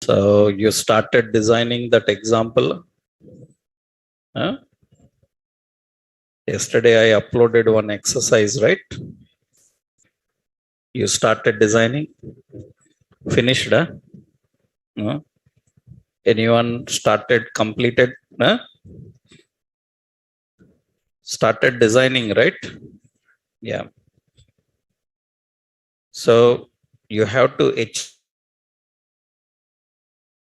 So you started designing that example. Huh? Yesterday I uploaded one exercise, right? You started designing, finished? Huh? Anyone completed? Huh? Started designing, right? Yeah. So you have to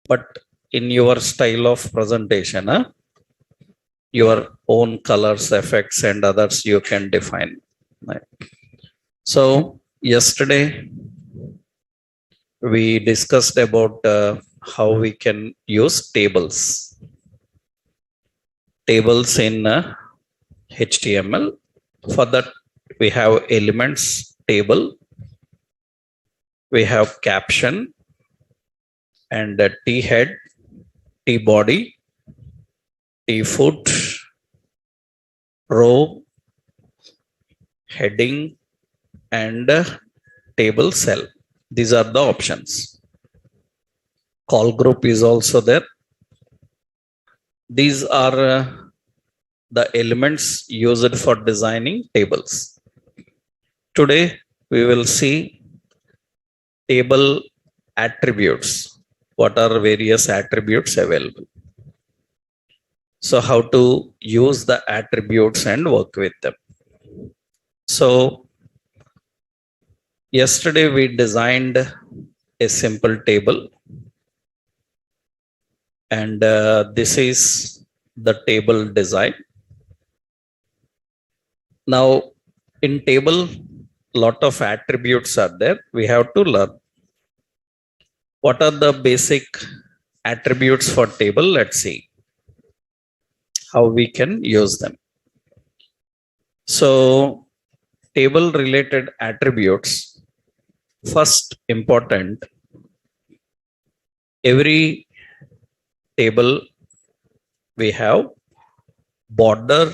but in your style of presentation, your own colors, effects, and others you can define. Right? So yesterday we discussed about how we can use tables in HTML. For that, we have elements table, we have caption and T head, T body, T foot, row, heading, and table cell. These are the options. Call group is also there. These are the elements used for designing tables. Today, we will see table attributes. What are various attributes available? So how to use the attributes and work with them. So yesterday we designed a simple table, and this is the table design. Now in table, lot of attributes are there. We have to learn what are the basic attributes for table. Let's see how we can use them. So table related attributes, first important, every table we have border,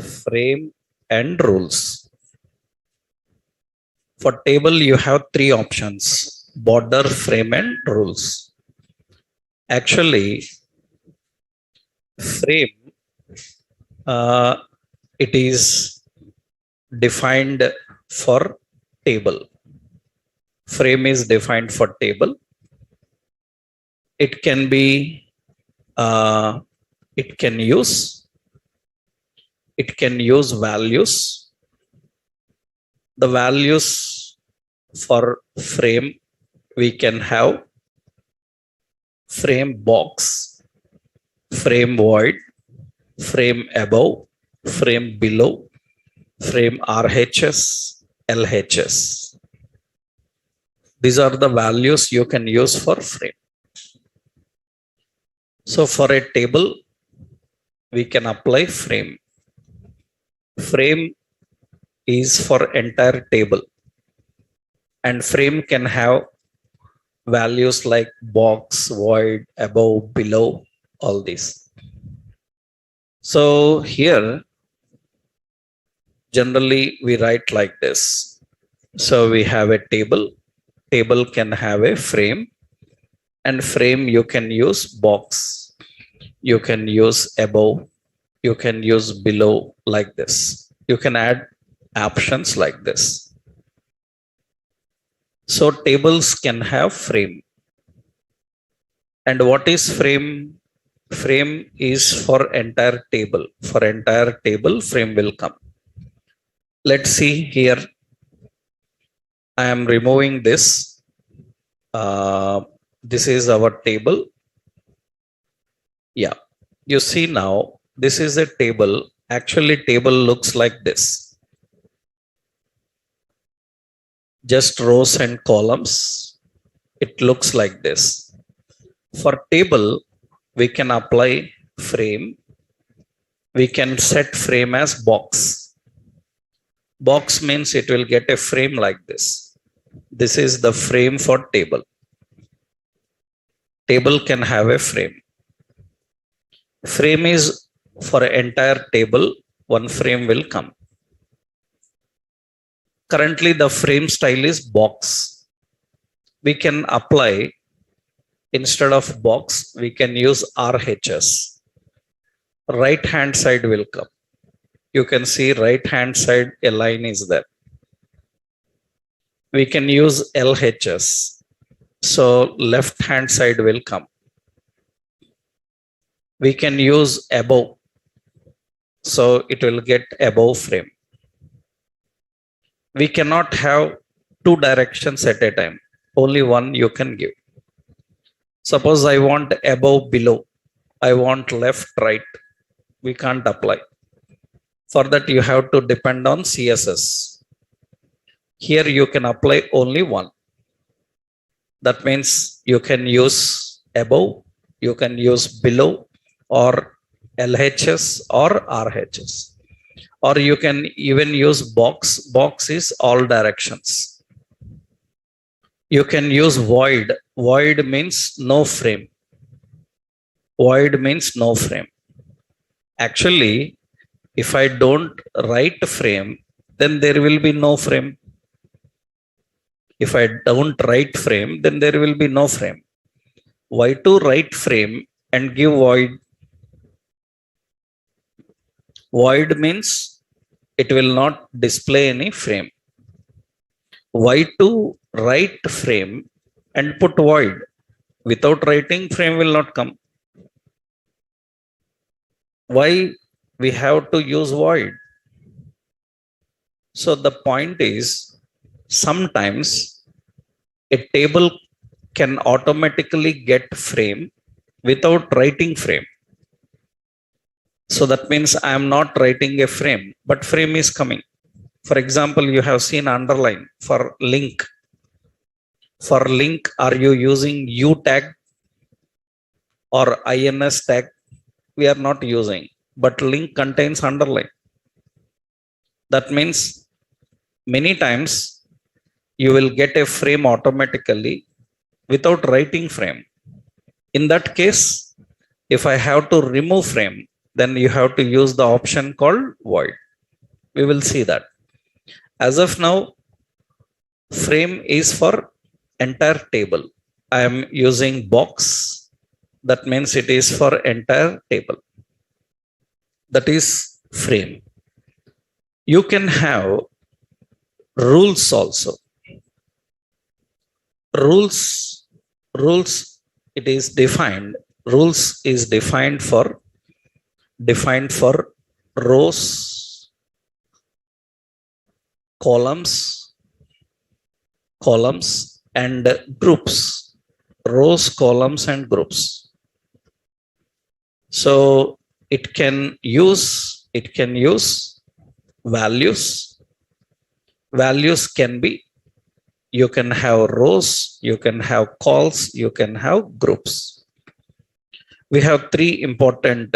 frame, and rules. For table you have three options: border, frame, and rules. Actually frame, it is defined for table. Frame is defined for table. It can be it can use values. The values for frame, we can have frame box, frame void, frame above, frame below, frame RHS, LHS. These are the values you can use for frame. So for a table, we can apply frame. Frame is for entire table, and frame can have values like box, void, above, below, all these. So here generally we write like this. So we have a table can have a frame, and frame you can use box, you can use above, you can use below, like this. You can add options like this. So tables can have frame. And what is frame? Frame is for entire table. For entire table, frame will come. Let's see here. I am removing this. This is our table. Yeah, you see now, this is a table. Actually, table looks like this. Just rows and columns. It looks like this. For table, we can apply frame. We can set frame as box. Box means it will get a frame like this. This is the frame for table. Table can have a frame. Frame is for entire table, one frame will come. Currently the frame style is box. We can apply Instead of box, we can use RHS. Right hand side will come. You can see right hand side a line is there. We can use LHS. So left hand side will come. We can use above. So it will get above frame. We cannot have two directions at a time. Only one you can give. Suppose I want above, below. I want left, right. We can't apply. For that, you have to depend on CSS. Here you can apply only one. That means you can use above, you can use below, or LHS or RHS. Or you can even use box. Box is all directions. You can use void. Void means no frame. Void means no frame. Actually, if I don't write frame, then there will be no frame. If I don't write frame, then there will be no frame. Why to write frame and give void? Void means it will not display any frame. Why to write frame and put void? Without writing, frame will not come. Why we have to use void? So the point is, sometimes a table can automatically get frame without writing frame. So that means I am not writing a frame, but frame is coming. For example, you have seen underline for link. For link, are you using U tag or INS tag? We are not using, but link contains underline. That means many times you will get a frame automatically without writing frame. In that case, if I have to remove frame, then you have to use the option called void. We will see that. As of now, frame is for entire table. I am using box. That means it is for entire table. That is frame. You can have rules also. Rules, it is defined. Rules is defined for rows, columns and groups. Rows, columns and groups. So it can use values. Values can be, you can have rows, you can have calls, you can have groups. We have three important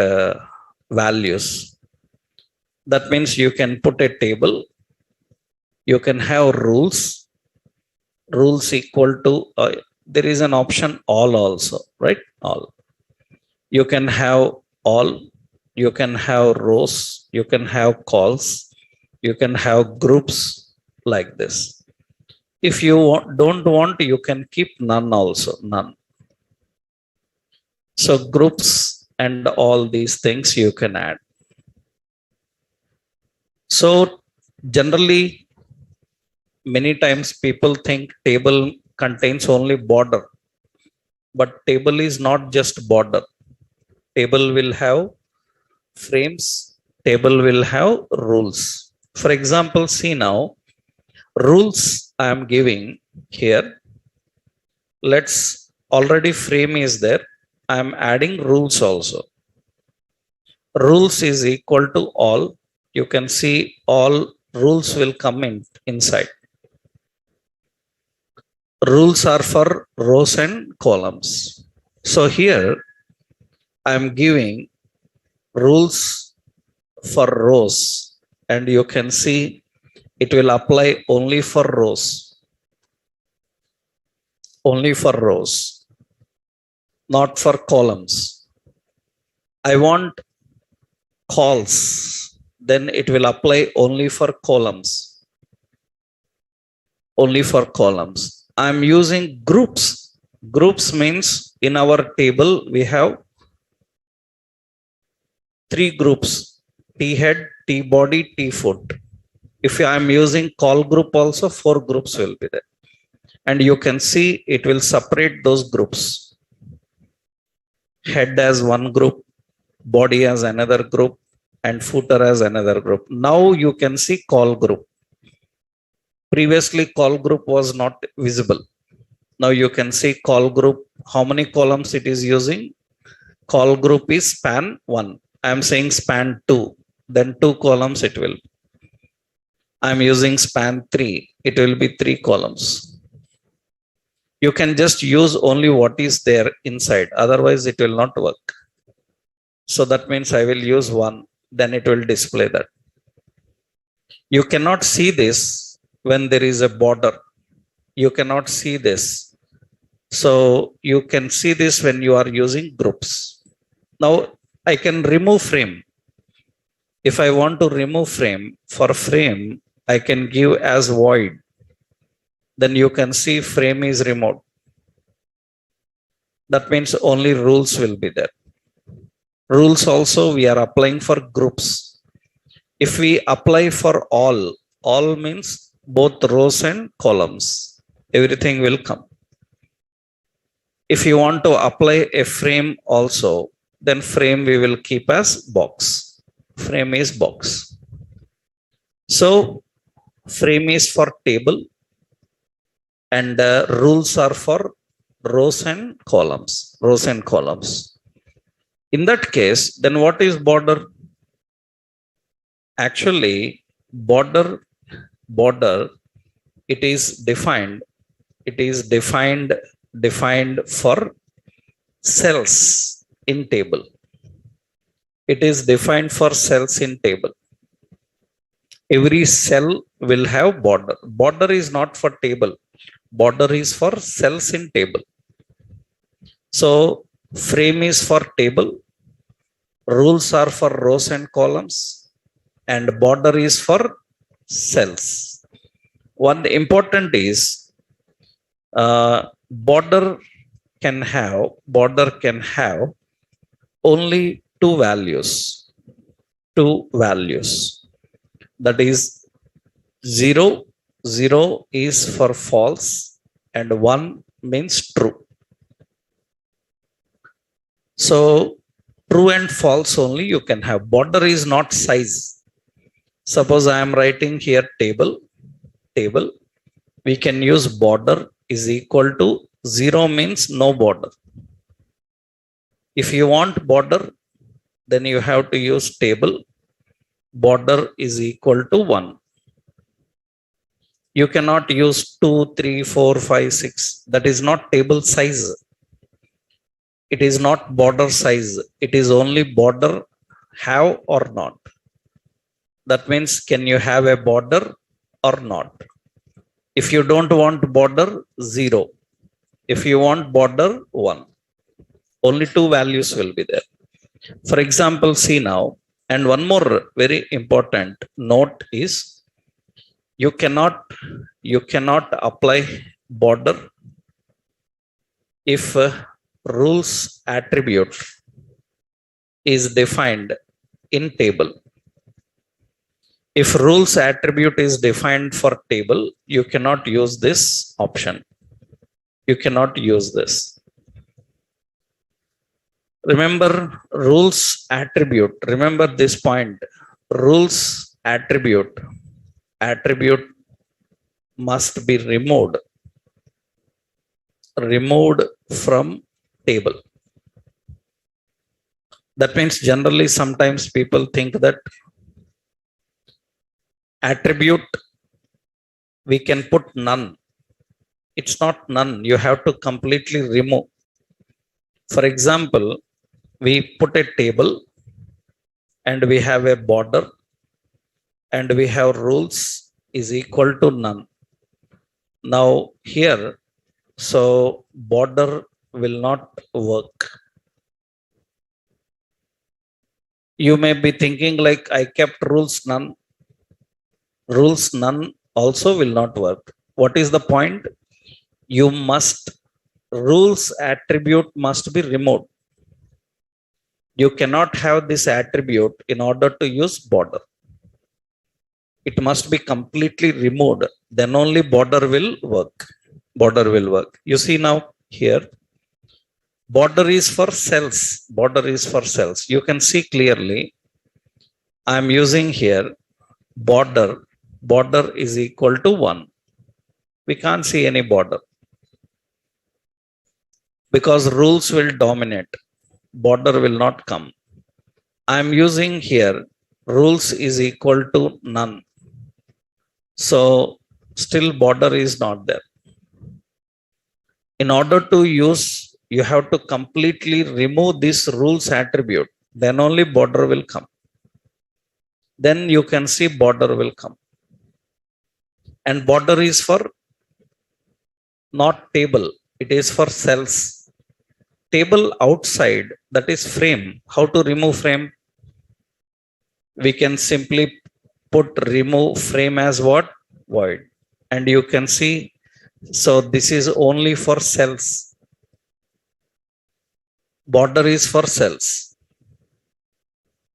values. That means you can put a table, you can have rules equal to, there is an option all also, right? All. You can have all, you can have rows, you can have calls, you can have groups like this. If you don't want, you can keep none also, none. So groups and all these things you can add. So generally, many times people think table contains only border, but table is not just border. Table will have frames, table will have rules. For example, see now, rules I am giving here. Let's already frame is there. I am adding rules also. Rules is equal to all. You can see all rules will come inside. Rules are for rows and columns. So here I am giving rules for rows, and you can see it will apply only for rows. Only for rows, not for columns. I want calls, then it will apply only for columns. Only for columns. I'm using groups. Groups means in our table, we have three groups: T head, T body, T foot. If I am using call group also, four groups will be there. And you can see it will separate those groups. Head as one group, body as another group, and footer as another group. Now you can see call group. Previously call group was not visible. Now you can see call group, how many columns it is using. Call group is span 1. I am saying span 2, then 2 columns it will. I am using span 3, it will be 3 columns. You can just use only what is there inside, otherwise it will not work. So that means I will use 1, then it will display that. You cannot see this when there is a border. You cannot see this. So you can see this when you are using groups. Now I can remove frame. If I want to remove frame, for frame I can give as void. Then you can see frame is removed. That means only rules will be there. Rules also we are applying for groups. If we apply for all means both rows and columns, everything will come. If you want to apply a frame also, then frame we will keep as box. Frame is box. So frame is for table and rules are for rows and columns. Rows and columns. In that case, then what is border? Actually, border, it is defined. It is defined for cells in table. It is defined for cells in table. Every cell will have border. Border is not for table. Border is for cells in table. So frame is for table. Rules are for rows and columns. And border is for cells. One important is border can have only two values. That is 0 is for false and 1 means true. So true and false only you can have. Border is not size. Suppose I am writing here table. We can use border is equal to 0 means no border. If you want border, then you have to use table. Border is equal to 1. You cannot use 2, 3, 4, 5, 6. That is not table size. It is not border size. It is only border have or not. That means can you have a border or not? If you don't want border, 0. If you want border, 1. Only two values will be there. For example, see now, and one more very important note is you cannot apply border if rules attribute is defined in table. If rules attribute is defined for table, you cannot use this option. You cannot use this. Remember rules attribute. Remember this point. Rules attribute must be removed from table. That means generally sometimes people think that attribute we can put none. It's not none. You have to completely remove. For example, we put a table and we have a border and we have rules is equal to none. Now here, so border will not work. You may be thinking like I kept rules none. Rules none also will not work. What is the point? You must rules attribute must be removed. You cannot have this attribute in order to use border. It must be completely removed. Then only border will work. Border will work. You see now here, border is for cells. Border is for cells. You can see clearly. I am using here border. Border is equal to 1. We can't see any border because rules will dominate. Border will not come. I am using here rules is equal to none. So still border is not there. In order to use, you have to completely remove this rules attribute. Then only border will come. Then you can see border will come. And border is for not table. It is for cells. Table outside, that is frame. How to remove frame? We can simply put remove frame as what? Void. And you can see, so this is only for cells. Border is for cells.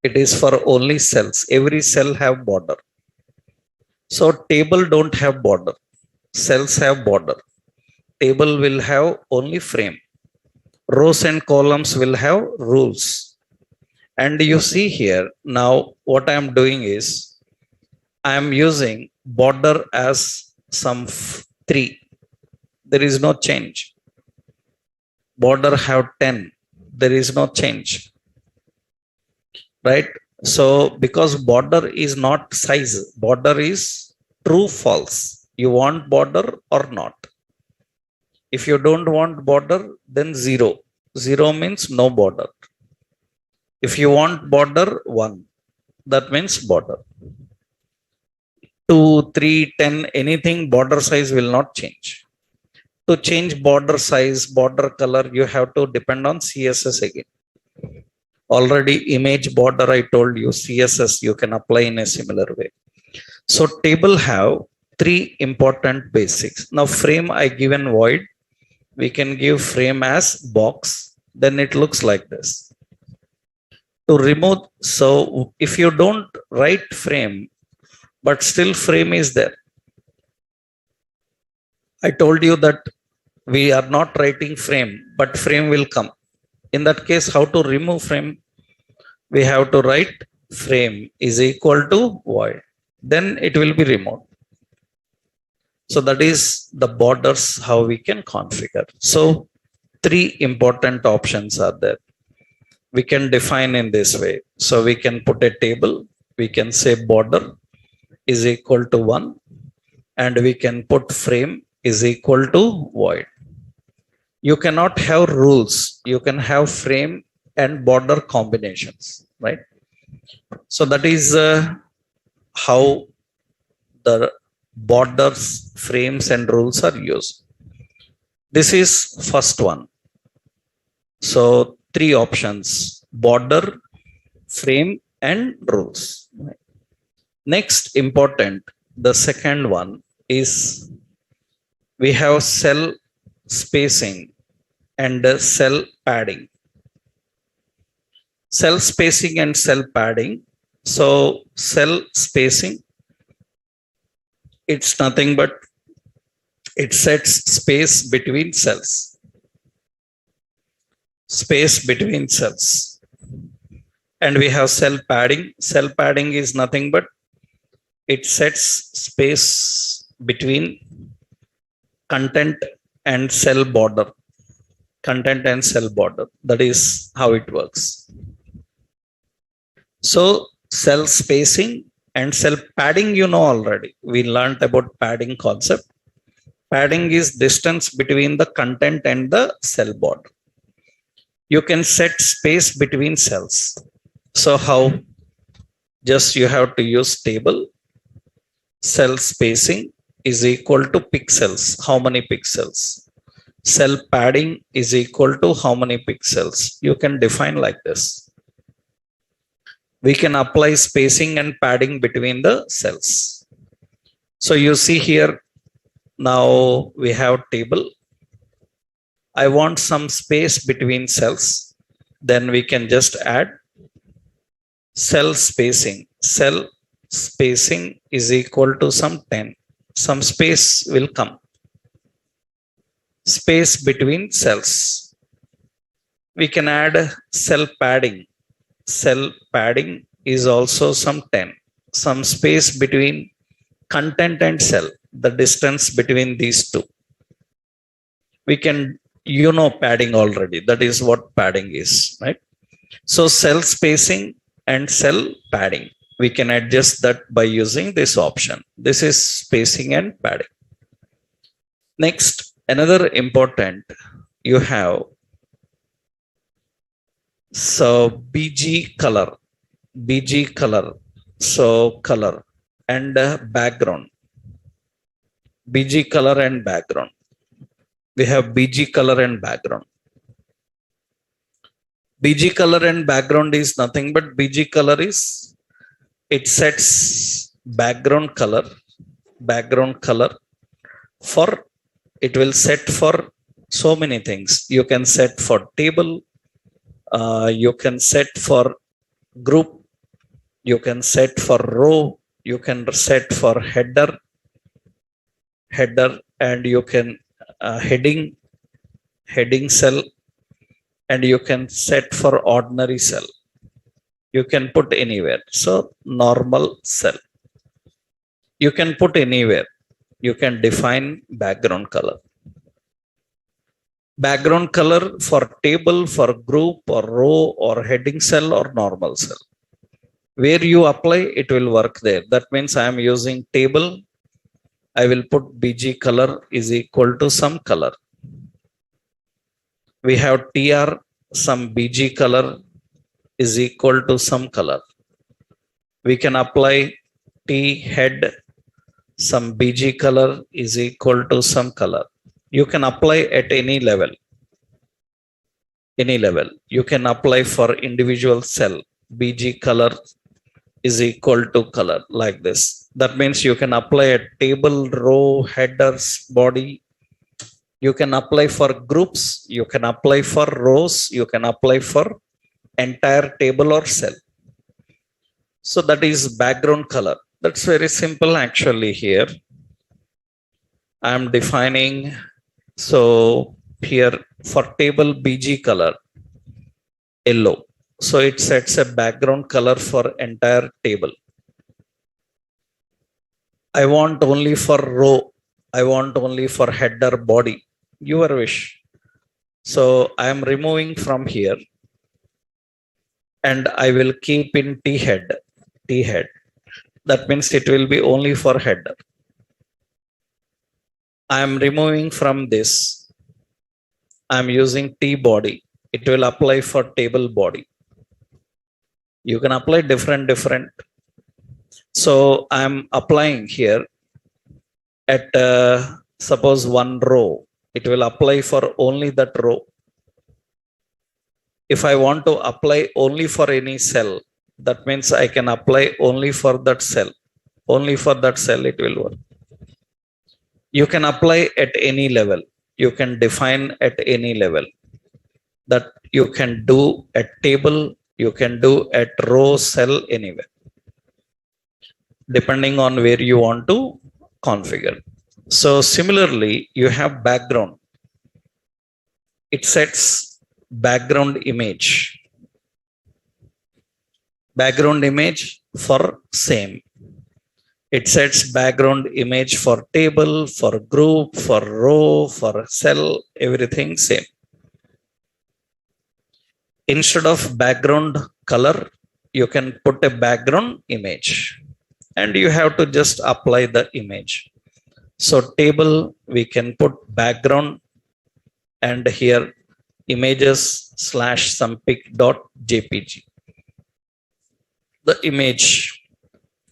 It is for only cells. Every cell have border. So table don't have border. Cells have border. Table will have only frame. Rows and columns will have rules. And you see here, now what I am doing is, I am using border as some 3. There is no change. Border have 10. There is no change. Right? So because border is not size, border is true, false. You want border or not? If you don't want border, then 0. 0 means no border. If you want border, 1. That means border. 2, 3, 10, anything, border size will not change. To change border size, border color, you have to depend on CSS again. Already image border, I told you, CSS you can apply in a similar way. So table have 3 important basics. Now frame I given void. We can give frame as box. Then it looks like this. To remove, so if you don't write frame, but still frame is there. I told you that we are not writing frame, but frame will come. In that case, how to remove frame? We have to write frame is equal to void. Then it will be removed. So that is the borders, how we can configure. So 3 important options are there. We can define in this way. So we can put a table. We can say border is equal to 1. And we can put frame is equal to void. You cannot have rules. You can have frame and border combinations, right? So that is how the borders, frames and rules are used. This is first one. So 3 options: border, frame and rules. Next important, the second one is we have cell spacing and cell padding. Cell spacing and cell padding. So cell spacing, it's nothing but it sets space between cells. Space between cells. And we have cell padding. Cell padding is nothing but it sets space between content and cell border. Content and cell border. That is how it works. So cell spacing and cell padding, you know already. We learned about padding concept. Padding is distance between the content and the cell border. You can set space between cells. So how? Just you have to use table. Cell spacing is equal to pixels. How many pixels? Cell padding is equal to how many pixels? You can define like this. We can apply spacing and padding between the cells. So you see here, now we have table. I want some space between cells, then we can just add cell spacing. Cell spacing is equal to some 10. Some space will come. Space between cells. We can add cell padding. Cell padding is also some 10. Some space between content and cell, the distance between these two. We can, padding already. That is what padding is, right? So cell spacing and cell padding, we can adjust that by using this option. This is spacing and padding. Next, another important, you have BG color, so color and background. BG color and background. We have BG color and background. BG color and background is nothing but BG color is, it sets background color for, it will set for so many things. You can set for table, you can set for group, you can set for row, you can set for header, and you can heading cell, and you can set for ordinary cell. You can put anywhere. So normal cell, you can put anywhere. You can define background color. Background color for table, for group, or row, or heading cell, or normal cell. Where you apply, it will work there. That means I am using table. I will put BG color is equal to some color. We have TR, some BG color is equal to some color. We can apply T head, some BG color is equal to some color. You can apply at any level. You can apply for individual cell. BG color is equal to color, like this. That means you can apply a table, row, headers, body. You can apply for groups, you can apply for rows, you can apply for entire table or cell. So that is background color. That's very simple actually. Here I am defining, so here for table BG color, yellow. So it sets a background color for entire table. I want only for row, I want only for header, body, your wish. So I am removing from here and I will keep in T head. That means it will be only for header. I am removing from this. I am using T body. It will apply for table body. You can apply different. So I am applying here at suppose one row. It will apply for only that row. If I want to apply only for any cell, that means I can apply only for that cell. Only for that cell it will work. You can apply at any level. You can define at any level. That you can do at table, you can do at row, cell, anywhere, depending on where you want to configure. So similarly, you have background. It sets background image. Background image for same. It sets background image for table, for group, for row, for cell, everything same. Instead of background color, you can put a background image and you have to just apply the image. So table, we can put background and here images / some pic.jpg. The image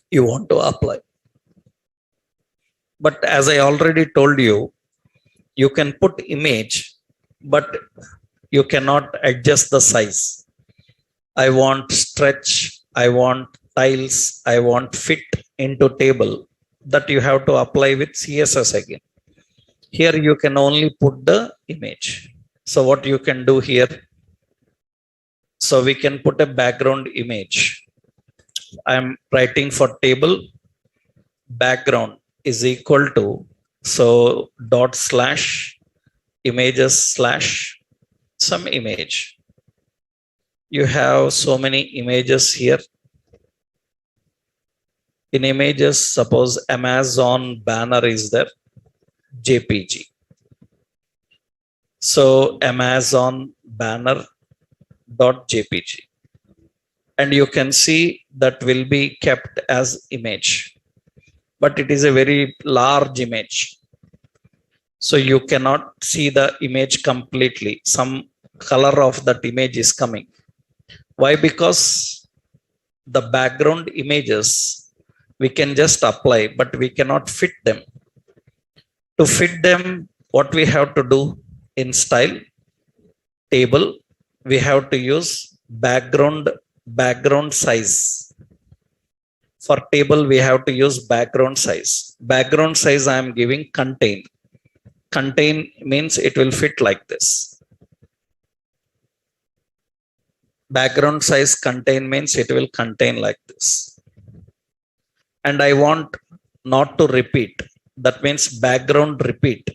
you want to apply. But as I already told you, you can put image, but you cannot adjust the size. I want stretch, I want tiles, I want fit into table. That you have to apply with CSS again. Here you can only put the image. So what you can do here, so we can put a background image. I'm writing for table background is equal to, so dot slash images slash some image. You have so many images here. In images, suppose Amazon banner is there, JPG. So Amazon banner dot JPG, and you can see that will be kept as image, but it is a very large image, so you cannot see the image completely. Some color of that image is coming. Why? Because the background images we can just apply, but we cannot fit them. To fit them, what we have to do in style table, we have to use background size. For table, we have to use background size. Background size I am giving contain. Contain means it will fit like this. Background size contain means it will contain like this. And I want not to repeat. That means background repeat.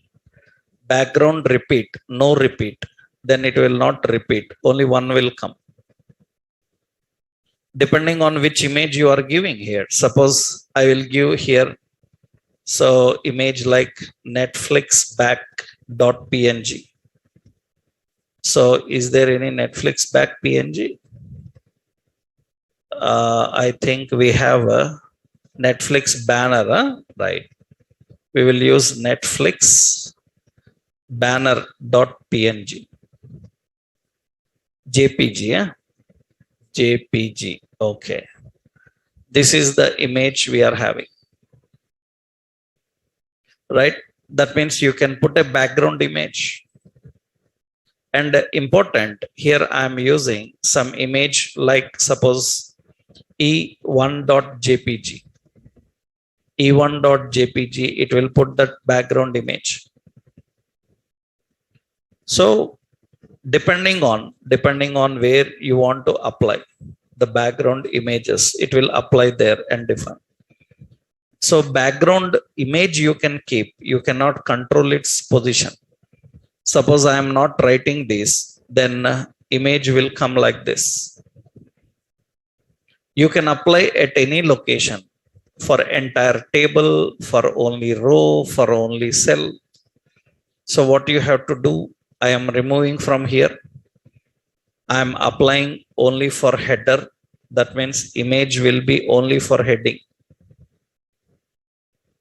Background repeat, no repeat. Then it will not repeat. Only one will come. Depending on which image you are giving here. Suppose I will give here, so image like Netflix back.png. So is there any Netflix back PNG? I think we have a Netflix banner, right? We will use Netflix banner.png. JPG, JPG. Okay. This is the image we are having. Right? That means you can put a background image. And important, here I am using some image like suppose e1.jpg. e1.jpg, it will put that background image. So depending on where you want to apply the background images, it will apply there and define. So background image you can keep, you cannot control its position. Suppose I am not writing this, then image will come like this. You can apply at any location, for entire table, for only row, for only cell. So what you have to do, I am removing from here. I am applying only for header. That means image will be only for heading.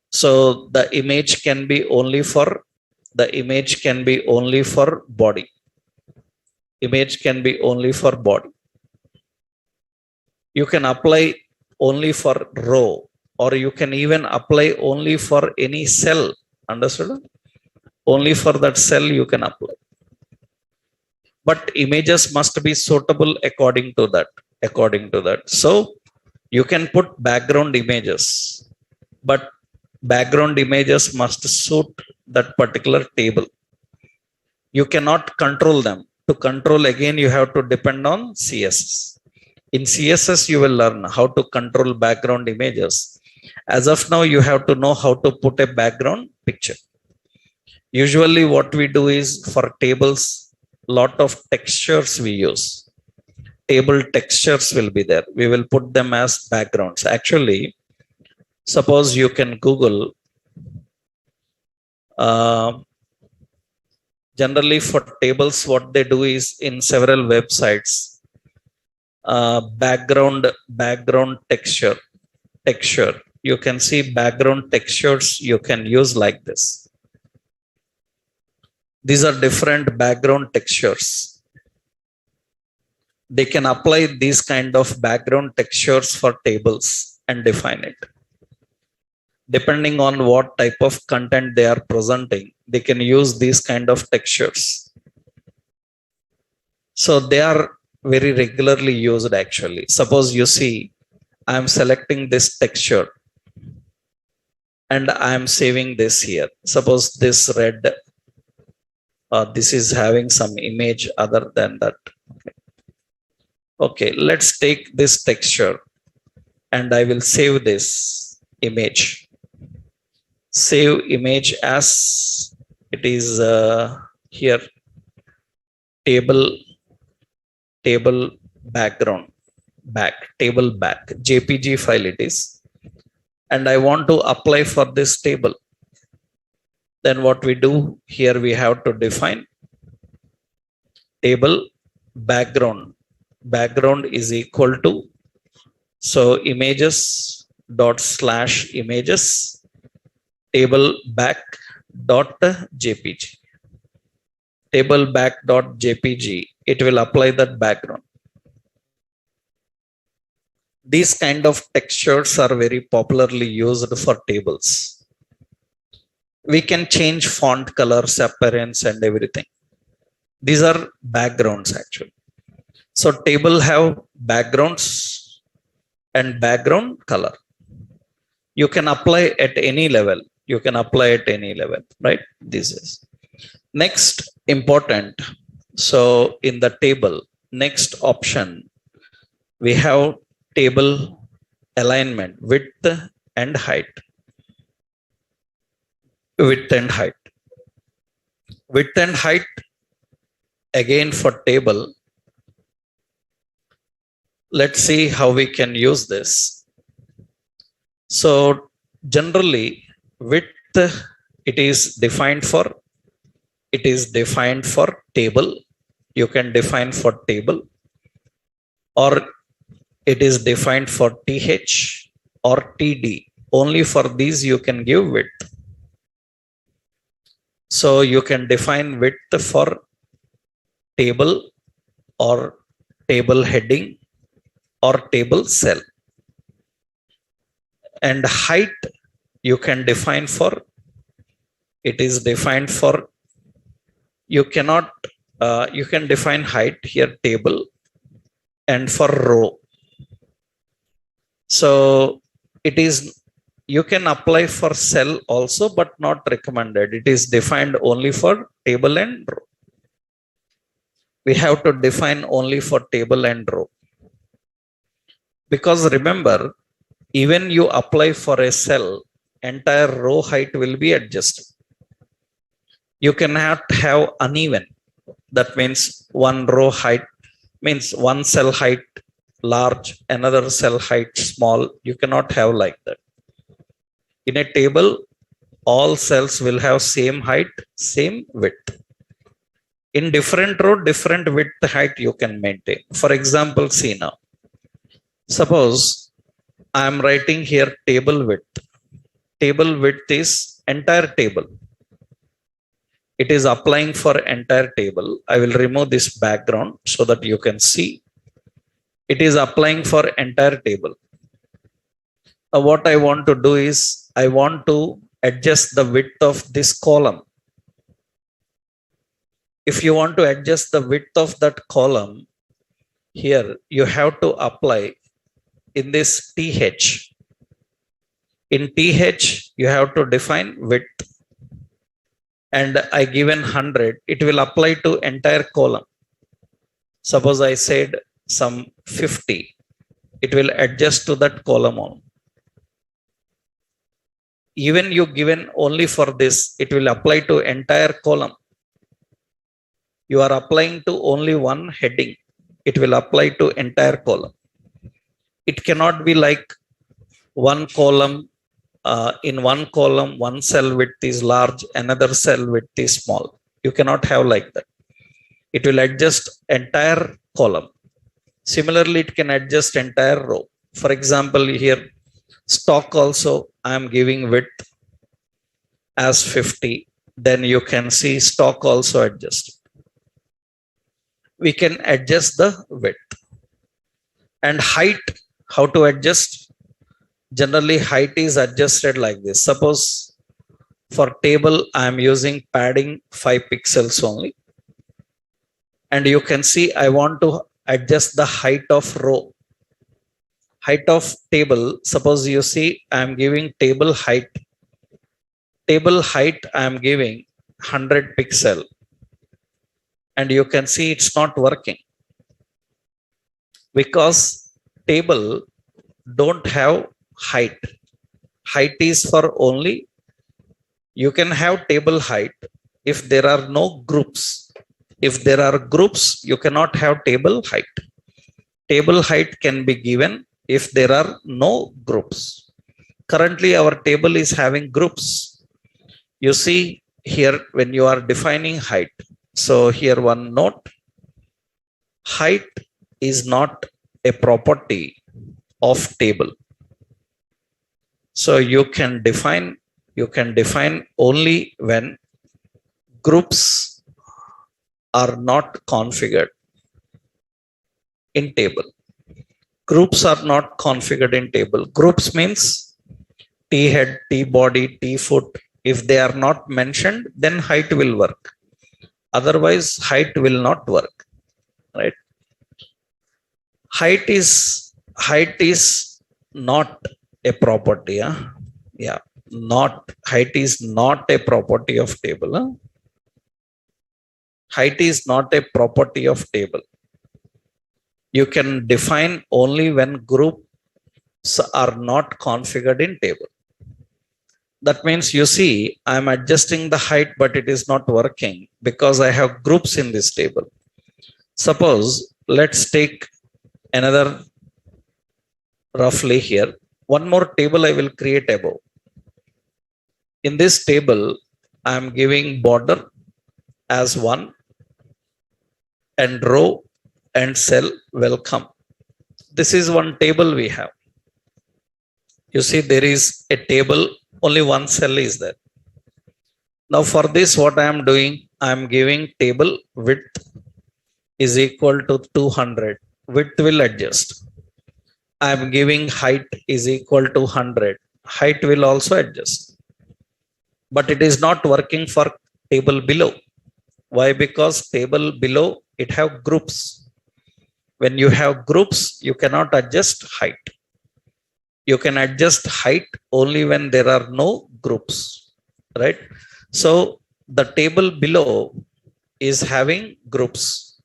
So the image can be only for body. Image can be only for body. You can apply only for row, or you can even apply only for any cell. Understood? Only for that cell you can apply. But images must be suitable according to that. So you can put background images, but background images must suit that particular table. You cannot control them. To control, again, you have to depend on CSS. In CSS, you will learn how to control background images. As of now, you have to know how to put a background picture. Usually what we do is, for tables, lot of textures we use. Table textures will be there. We will put them as backgrounds. Actually, suppose you can Google, generally for tables, what they do is, in several websites, background texture. You can see background textures you can use like this. These are different background textures. They can apply these kind of background textures for tables and define it. Depending on what type of content they are presenting, they can use these kind of textures. So they are very regularly used actually. Suppose you see, I am selecting this texture and I am saving this here. Suppose this red This is having some image other than that. Okay, let's take this texture and I will save this image. Save image as it is here, table background, table back, JPG file it is. And I want to apply for this table. Then what we do here, we have to define table background. Background is equal to, so images dot slash images table back dot jpg. Table back dot jpg, it will apply that background. These kind of textures are very popularly used for tables. We can change font colors, appearance and everything. These are backgrounds actually. So table have backgrounds and background color. You can apply at any level. You can apply at any level, right? This is next important. So in the table, next option, we have table alignment, width and height. Width and height. Width and height, again for table. Let's see how we can use this. So generally width, it is defined for table. You can define for table, or it is defined for TH or TD. Only for these you can give width. So you can define width for table or table heading or table cell. And height you can define for, it is defined for, you cannot, you can define height here table and for row. So it is, you can apply for cell also, but not recommended. It is defined only for table and row. We have to define only for table and row. Because remember, even you apply for a cell, entire row height will be adjusted. You cannot have uneven. That means one row height means one cell height large, another cell height small. You cannot have like that. In a table, all cells will have same height, same width. In different row, different width height you can maintain. For example, see now. Suppose I am writing here table width. Table width is entire table. It is applying for entire table. I will remove this background so that you can see. It is applying for entire table. Now what I want to do is, I want to adjust the width of this column. If you want to adjust the width of that column, here you have to apply in this TH. In TH, you have to define width. And I given 100, it will apply to entire column. Suppose I said some 50, it will adjust to that column only. Even you given only for this, it will apply to entire column. You are applying to only one heading. It will apply to entire column. It cannot be like one column, in one column, one cell width is large, another cell width is small. You cannot have like that. It will adjust entire column. Similarly, it can adjust entire row. For example, here, stock also, I am giving width as 50. Then you can see stock also adjust. We can adjust the width. And height, how to adjust? Generally, height is adjusted like this. Suppose for table, I am using padding 5 pixels only. And you can see I want to adjust the height of row. Height of table, suppose you see I am giving table height. Table height I am giving 100 pixel. and you can see it's not working because table don't have height. Height is for only, you can have table height if there are no groups. If there are groups, you cannot have table height. Table height can be given if there are no groups. Currently our table is having groups. You see here when you are defining height. So here one note, height is not a property of table. So you can define only when groups are not configured in table. Groups are not configured in table. Groups means T head, T body, T foot. If they are not mentioned, then height will work. Otherwise, height will not work. Right? Height is not a property. Huh? Yeah, not height is not a property of table. Huh? Height is not a property of table. You can define only when groups are not configured in table. That means you see, I'm adjusting the height, but it is not working because I have groups in this table. Suppose let's take another roughly here. One more table I will create above. In this table, I am giving border as 1 and row and cell welcome. This is one table we have. You see there is a table, only one cell is there. Now for this, what I am doing, I am giving table width is equal to 200. Width will adjust. I am giving height is equal to 100. Height will also adjust. But it is not working for table below. Why? Because table below, it have groups. When you have groups, you cannot adjust height. You can adjust height only when there are no groups, right? So the table below is having groups.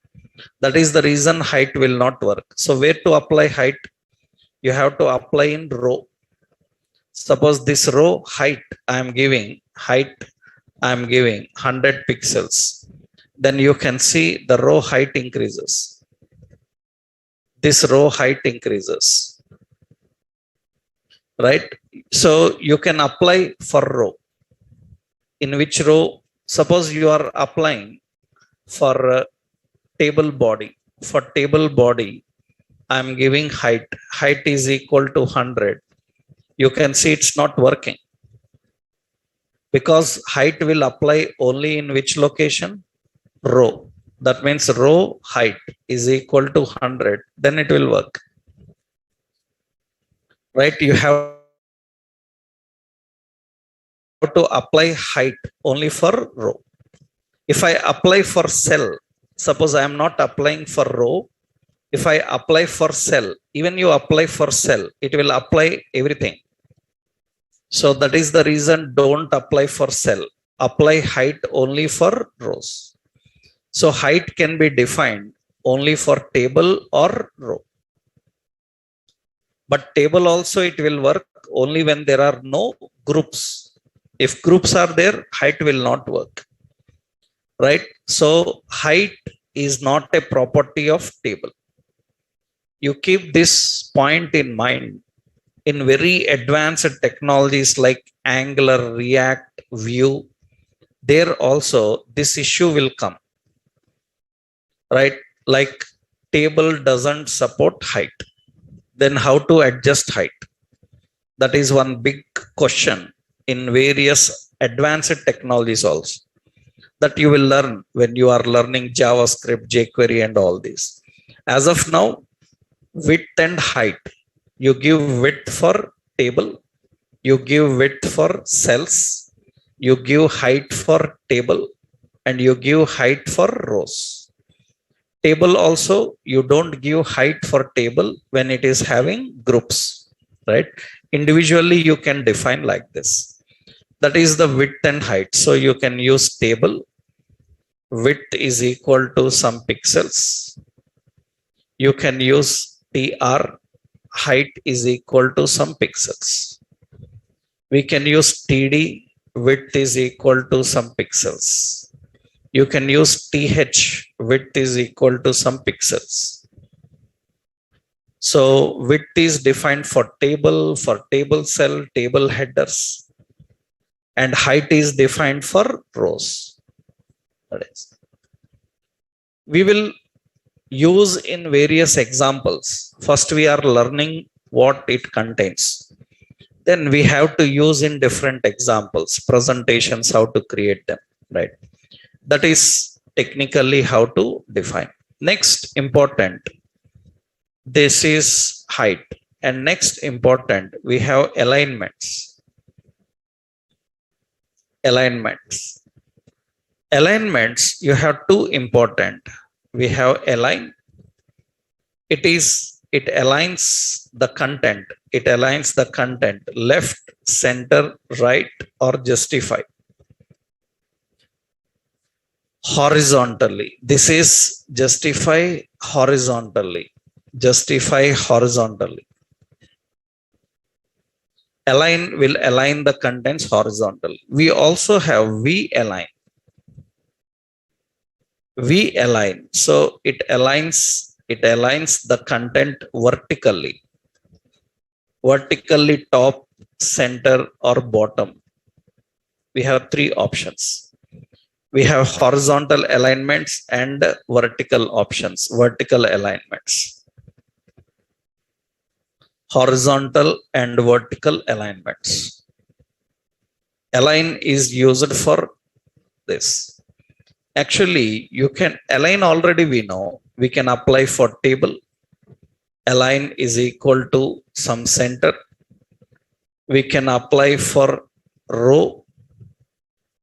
That is the reason height will not work. So where to apply height? You have to apply in row. Suppose this row height, I am giving 100 pixels. Then you can see the row height increases. This row height increases. Right? So you can apply for row. In which row? Suppose you are applying for table body. For table body, I am giving height. Height is equal to 100. You can see it's not working. Because height will apply only in which location? Row. That means row height is equal to 100. Then it will work. Right? You have to apply height only for row. If I apply for cell, suppose I am not applying for row. If I apply for cell, even you apply for cell, it will apply everything. So that is the reason don't apply for cell. Apply height only for rows. So height can be defined only for table or row. But table also it will work only when there are no groups. If groups are there, height will not work. Right? So height is not a property of table. You keep this point in mind. In very advanced technologies like Angular, React, Vue, there also this issue will come. Right? Like table doesn't support height. Then how to adjust height? That is one big question in various advanced technologies also. That you will learn when you are learning JavaScript, jQuery and all this. As of now, width and height. You give width for table. You give width for cells. You give height for table. And you give height for rows. Table also, you don't give height for table when it is having groups. Right? Individually, you can define like this. That is the width and height. So you can use table width is equal to some pixels. You can use TR, height is equal to some pixels. We can use TD, width is equal to some pixels. You can use TH, width is equal to some pixels. So width is defined for table cell, table headers, and height is defined for rows. That is. We will use in various examples. First, we are learning what it contains. Then we have to use in different examples, presentations, how to create them, right? That is technically how to define. Next important, this is height. And next important, we have alignments. Alignments. Alignments, you have two important. We have align. It aligns the content. It aligns the content left, center, right, or justify. Horizontally. This is justify horizontally. Justify horizontally. Align will align the contents horizontally. We also have V align. V align. So it aligns the content vertically. Vertically top, center, or bottom. We have three options. We have horizontal alignments and vertical options, vertical alignments. Horizontal and vertical alignments. Align is used for this. Actually, you can align already we know. We can apply for table. Align is equal to some center. We can apply for row.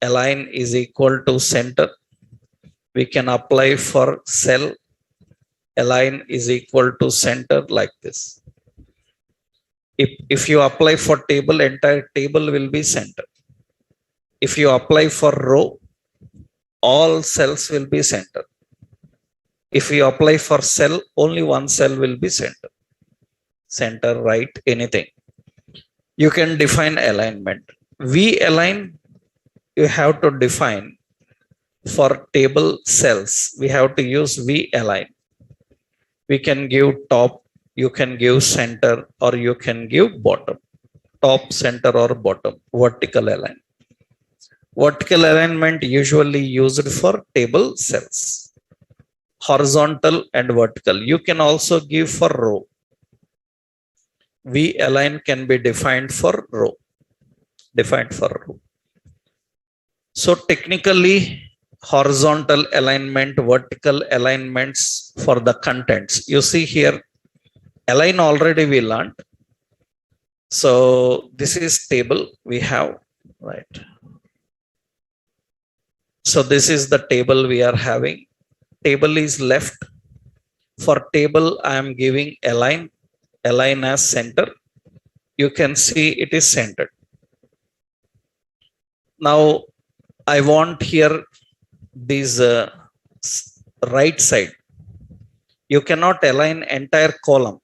Align is equal to center. We can apply for cell. Align is equal to center, like this. If you apply for table, entire table will be center. If you apply for row, all cells will be center. If you apply for cell, only one cell will be center. Center, right, anything. You can define alignment. V align, you have to define for table cells. We have to use V align. We can give top, you can give center, or you can give bottom. Top, center, or bottom. Vertical align. Vertical alignment usually used for table cells. Horizontal and vertical. You can also give for row. V align can be defined for row. Defined for row. So technically, horizontal alignment, vertical alignments for the contents. You see here, align already we learned. So this is table we have, right? So this is the table we are having. Table is left. For table, I am giving align as center. You can see it is centered. Now, I want here this right side. You cannot align entire column.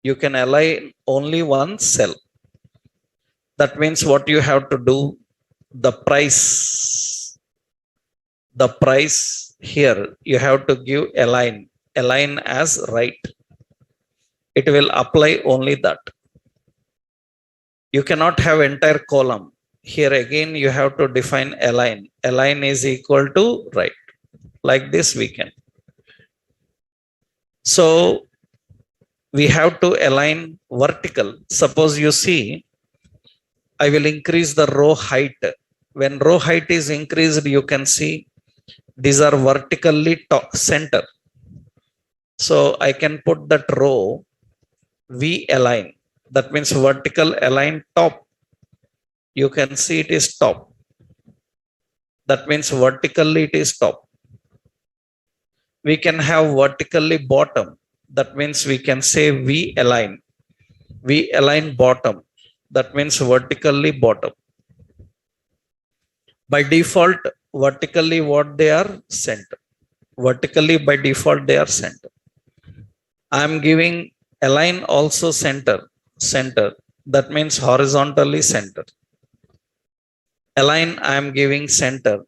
You can align only one cell. That means what you have to do, the price here, you have to give align as right. It will apply only that. You cannot have entire column. Here again, you have to define align. Align is equal to right. Like this we can. So we have to align vertical. Suppose you see, I will increase the row height. When row height is increased, you can see these are vertically top, center. So I can put that row V align. That means vertical align top. You can see it is top. That means vertically it is top. We can have vertically bottom. That means we can say V align. V align bottom. That means vertically bottom. By default, vertically what they are center. Vertically by default they are center. I am giving align also center. That means horizontally center. Align I am giving center.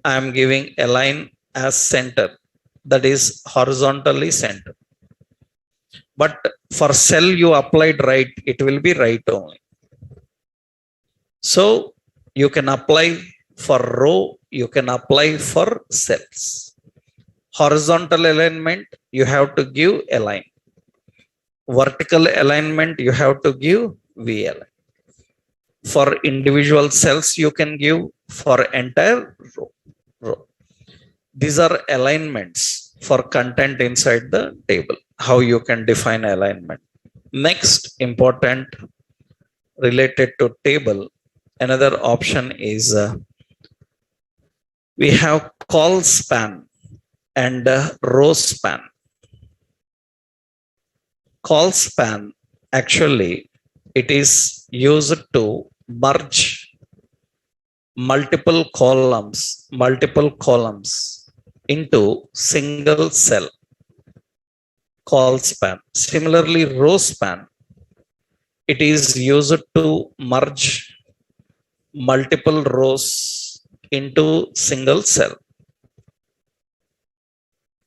I am giving align as center. That is horizontally center. But for cell you applied right, it will be right only. So you can apply for row, you can apply for cells. Horizontal alignment, you have to give align. Vertical alignment, you have to give V-align. For individual cells, you can give for entire row. These are alignments for content inside the table. How you can define alignment. Next important related to table, another option is we have col span and row span. Col span actually it is used to merge multiple columns into single cell. Col span. Similarly, row span, it is used to merge multiple rows into single cell.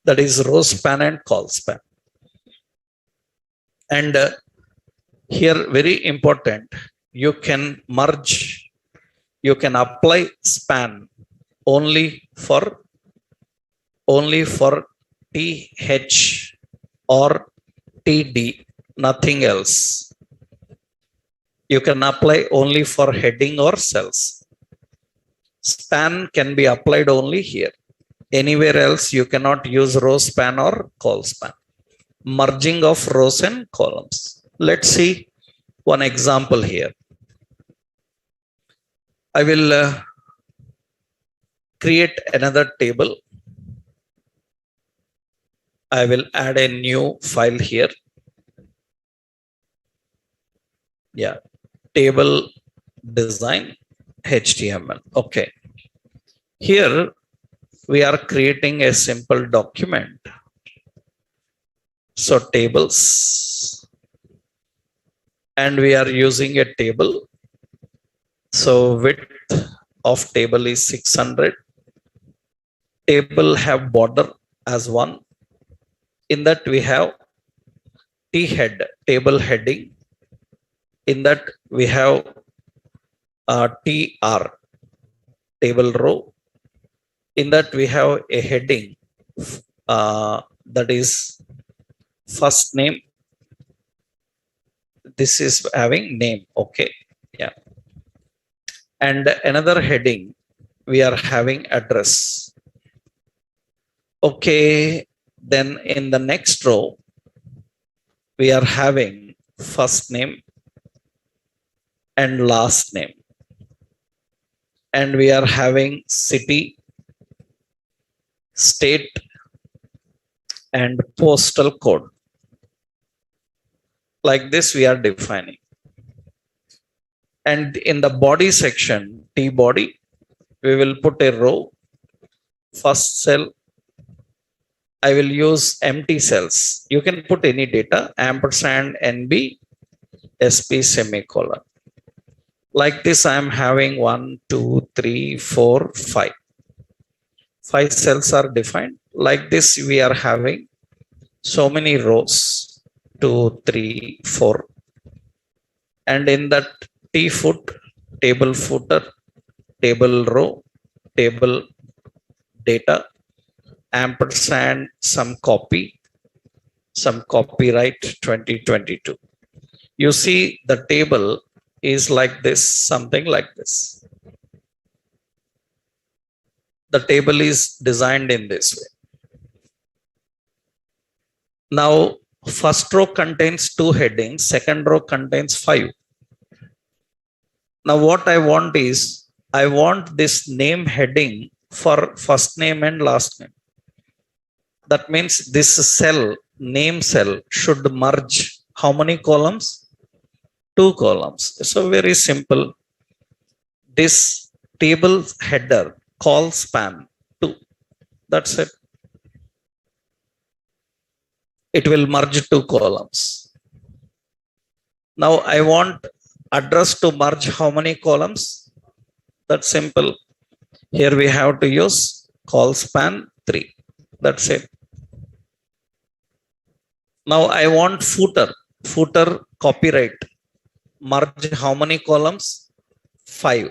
That is row span and col span. And here very important, you can merge, you can apply span only for TH or TD, nothing else. You can apply only for heading or cells. Span can be applied only here. Anywhere else you cannot use row span or col span. Merging of rows and columns. Let's see one example here. I will create another table. I will add a new file here. Yeah, table design HTML. Okay. Here we are creating a simple document. So tables, and we are using a table. So width of table is 600. Table have border as 1. In that we have T head, table heading. In that we have TR, table row. In that we have a heading that is first name. This is having name. Okay. Yeah. And another heading, we are having address. Okay. Then in the next row, we are having first name and last name. And we are having city, state, and postal code. Like this we are defining. And in the body section, T body, we will put a row. First cell, I will use empty cells. You can put any data, ampersand, NB, SP, semicolon. Like this, I am having 1, 2, 3, 4, 5. 5 cells are defined. Like this, we are having so many rows, 2, 3, 4. And in that T foot, table footer, table row, table data, ampersand, some copy, some copyright 2022. You see the table is like this, something like this. The table is designed in this way. Now, first row contains 2 headings, second row contains 5. Now, what I want is, I want this name heading for first name and last name. That means this cell, name cell, should merge how many columns? 2 columns. So very simple. This table header call span 2. That's it. It will merge two columns. Now I want address to merge how many columns? That's simple. Here we have to use call span 3. That's it. Now I want footer copyright. Merge how many columns? 5.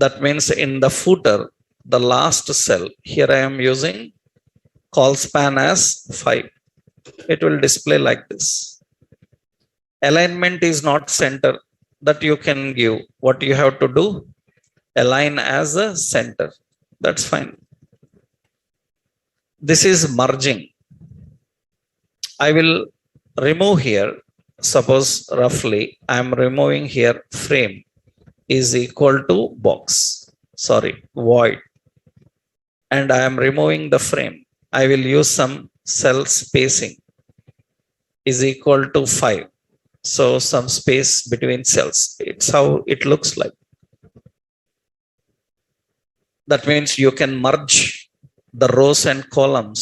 That means in the footer, the last cell, here I am using call span as 5. It will display like this. Alignment is not center. That you can give. What you have to do? Align as a center. That's fine. This is merging. I will remove here. Suppose roughly I am removing here frame is equal to box. Sorry, void. And I am removing the frame. I will use some cell spacing is equal to 5. So some space between cells. It's how it looks like. That means you can merge the rows and columns.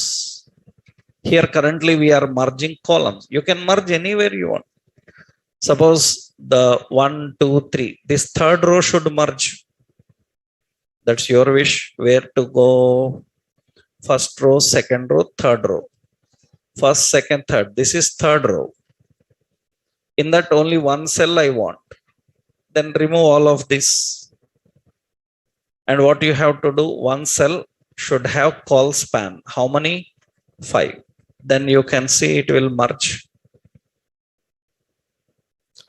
Here currently we are merging columns. You can merge anywhere you want. Suppose the 1, 2, 3. This third row should merge. That's your wish. Where to go? First row, second row, third row. First, second, third. This is third row. In that only one cell I want. Then remove all of this. And what you have to do? One cell should have call span. How many? 5. Then you can see it will merge.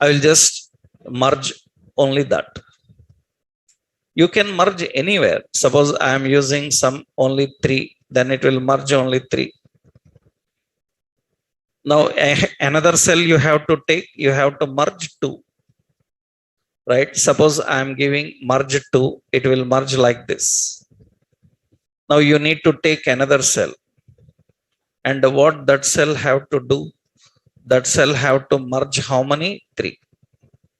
I will just merge only that. You can merge anywhere. Suppose I am using some only 3. Then it will merge only 3. Now another cell you have to take. You have to merge 2. Right? Suppose I am giving merge 2. It will merge like this. Now you need to take another cell. And what that cell have to do? That cell have to merge how many? 3.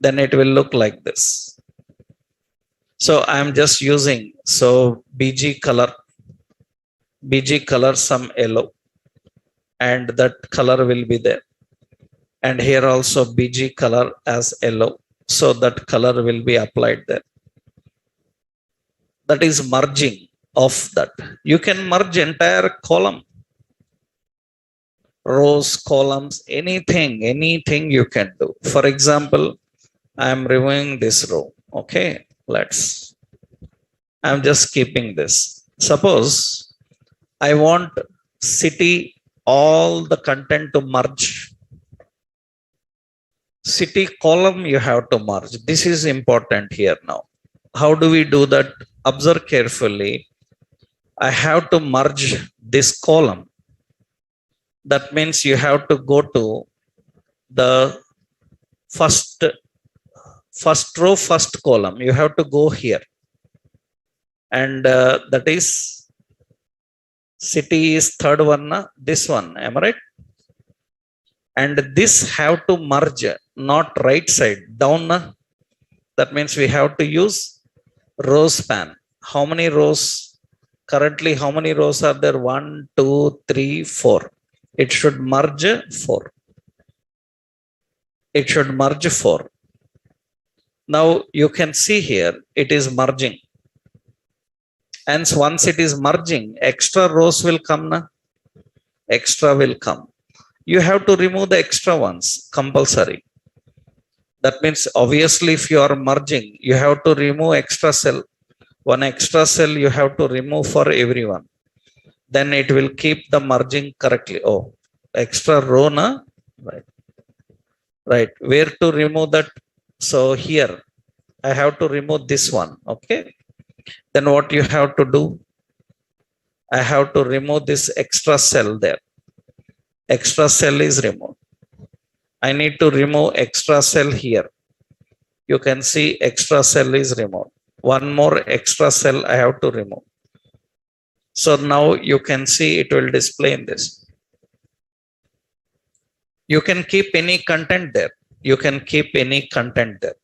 Then it will look like this. So I am just using BG color some yellow, and that color will be there. And here also BG color as yellow, so that color will be applied there. That is merging of that. You can merge entire column. Rows, columns, anything you can do. For example, I am removing this row. Okay, I'm just keeping this. Suppose I want city, all the content to merge. City column you have to merge. This is important here now. How do we do that? Observe carefully. I have to merge this column. That means you have to go to the first row, first column. You have to go here. And that is city is third one, this one. Am I right? And this have to merge, not right side, down. That means we have to use row span. How many rows? Currently, how many rows are there? 1, 2, 3, 4. It should merge 4. It should merge 4. Now you can see here it is merging. And once it is merging, extra rows will come. Extra will come. You have to remove the extra ones, compulsory. That means obviously if you are merging, you have to remove extra cell. One extra cell you have to remove for everyone. Then it will keep the merging correctly. Oh, extra row, na? Right. Right. Where to remove that? So here, I have to remove this one. Okay. Then what you have to do? I have to remove this extra cell there. Extra cell is removed. I need to remove extra cell here. You can see extra cell is removed. One more extra cell I have to remove. So now you can see it will display in this. You can keep any content there. You can keep any content there.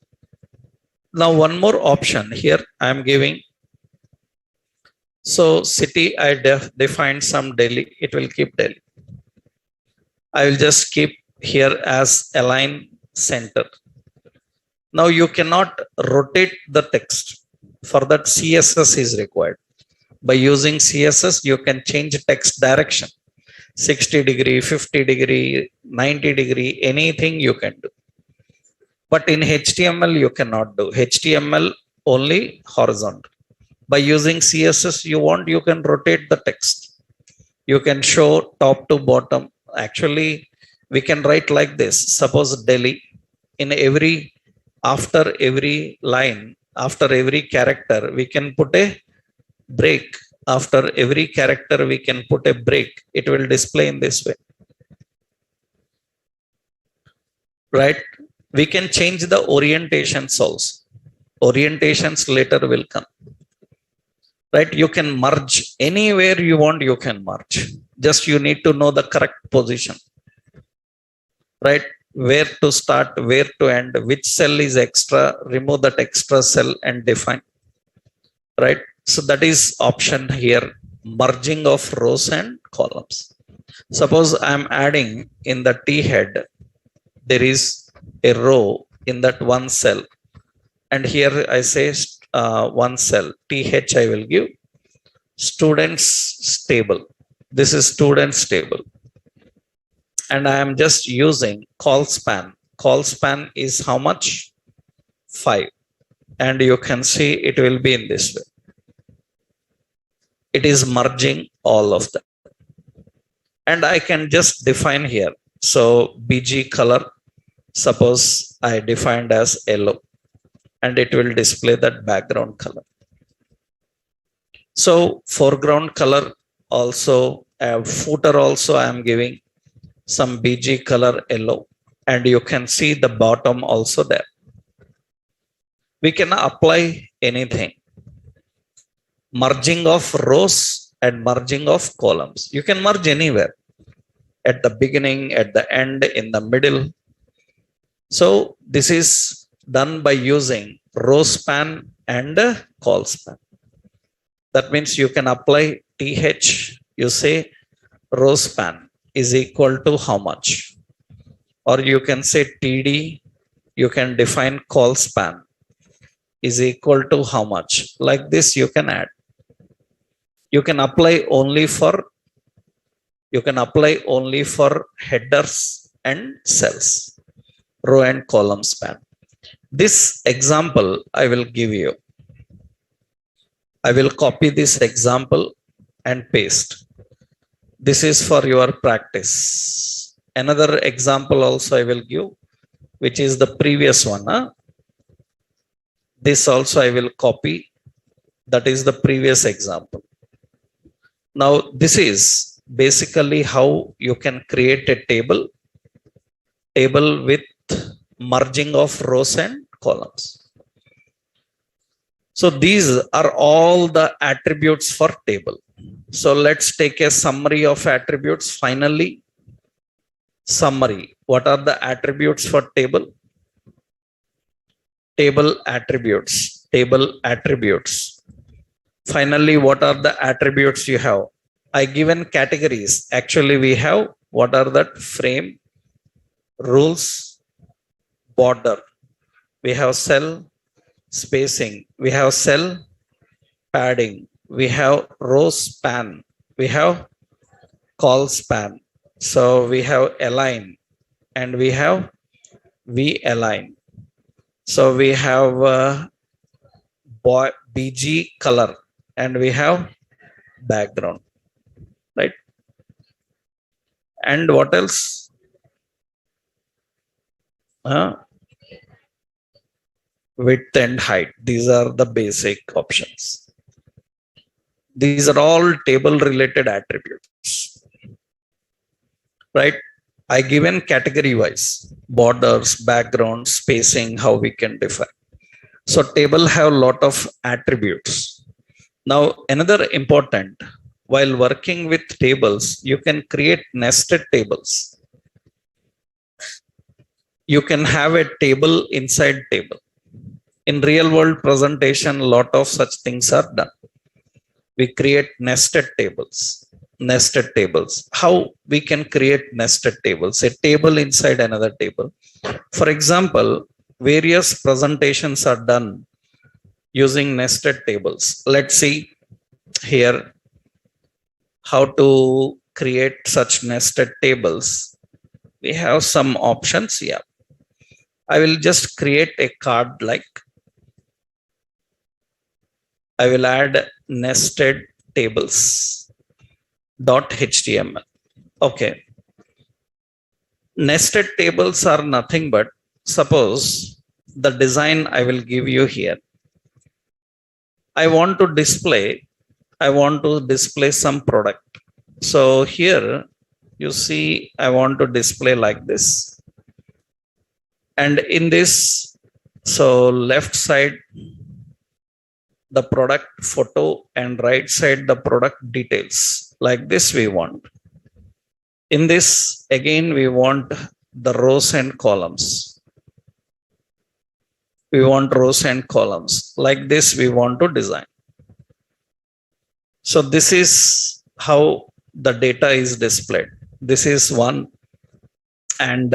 Now one more option here I am giving. So city, I defined some Delhi, it will keep Delhi. I will just keep here as align center. Now you cannot rotate the text. For that CSS is required. By using CSS, you can change text direction. 60 degree, 50 degree, 90 degree, anything you can do. But in HTML, you cannot do. HTML only horizontal. By using CSS, you can rotate the text. You can show top to bottom. Actually, we can write like this. Suppose Delhi, in after every line, after every character, we can put a break. After every character, we can put a break. It will display in this way. Right? We can change the orientations also. Orientations later will come. Right? You can merge anywhere you want, you can merge. Just you need to know the correct position. Right? Where to start, where to end, which cell is extra, remove that extra cell and define. Right? So that is option here, merging of rows and columns. Suppose I am adding in the T head, there is a row in that one cell. And here I say one cell, TH I will give, students table. This is students table. And I am just using call span. Call span is how much? 5. And you can see it will be in this way. It is merging all of them. And I can just define here. So BG color, suppose I defined as yellow, and it will display that background color. So foreground color also, footer also I am giving some BG color yellow, and you can see the bottom also there. We can apply anything. Merging of rows and merging of columns. You can merge anywhere, at the beginning, at the end, in the middle. So this is done by using row span and call span. That means you can apply TH, you say row span is equal to how much? Or you can say TD, you can define call span is equal to how much? Like this you can add. You can apply only for headers and cells, row and column span. This example I will give you. I will copy this example and paste. This is for your practice. Another example also I will give, which is the previous one. This also I will copy. That is the previous example. Now this is basically how you can create a table with merging of rows and columns. So these are all the attributes for table. So let's take a summary of attributes. Finally, summary. What are the attributes for table? Table attributes. Finally, what are the attributes you have? I given categories. Actually, we have what are that? Frame, rules, border. We have cell spacing. We have cell padding. We have row span. We have call span. So we have align and we have v-align. So we have BG color and we have background, right? And what else? Width and height. These are the basic options. These are all table related attributes, right? I given category wise, borders, background, spacing, how we can define. So table have a lot of attributes. Now another important, while working with tables, you can create nested tables. You can have a table inside table. In real world presentation, a lot of such things are done. we create nested tables. Nested tables. How we can create nested tables? A table inside another table. For example, various presentations are done using nested tables. Let's see here how to create such nested tables. We have some options. Yeah, I will just create a card like I will add nested tables dot html. Okay, nested tables are nothing but, suppose the design I will give you here. I want to display some product. So here you see I want to display like this, and in this, so left side the product photo and right side the product details, like this we want. In this again we want the rows and columns. We want rows and columns, like this we want to design. So this is how the data is displayed. This is one, and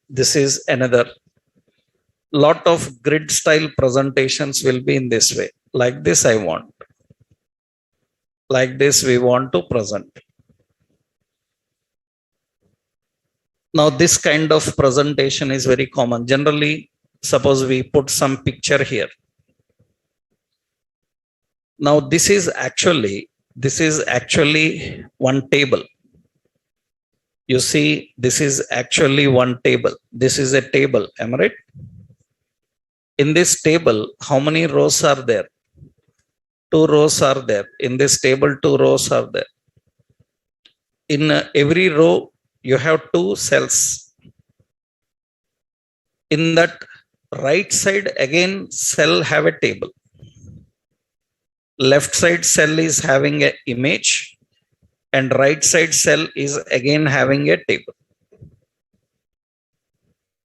this is another. Lot of grid style presentations will be in this way. Like this I want. Like this we want to present. Now this kind of presentation is very common. Generally, suppose we put some picture here. Now this is actually one table. You see, this is actually one table. This is a table, am I right? In this table, how many rows are there? 2 rows are there. In this table, 2 rows are there. In every row, you have 2 cells. In that right side, again, cell have a table. Left side cell is having an image, and right side cell is again having a table.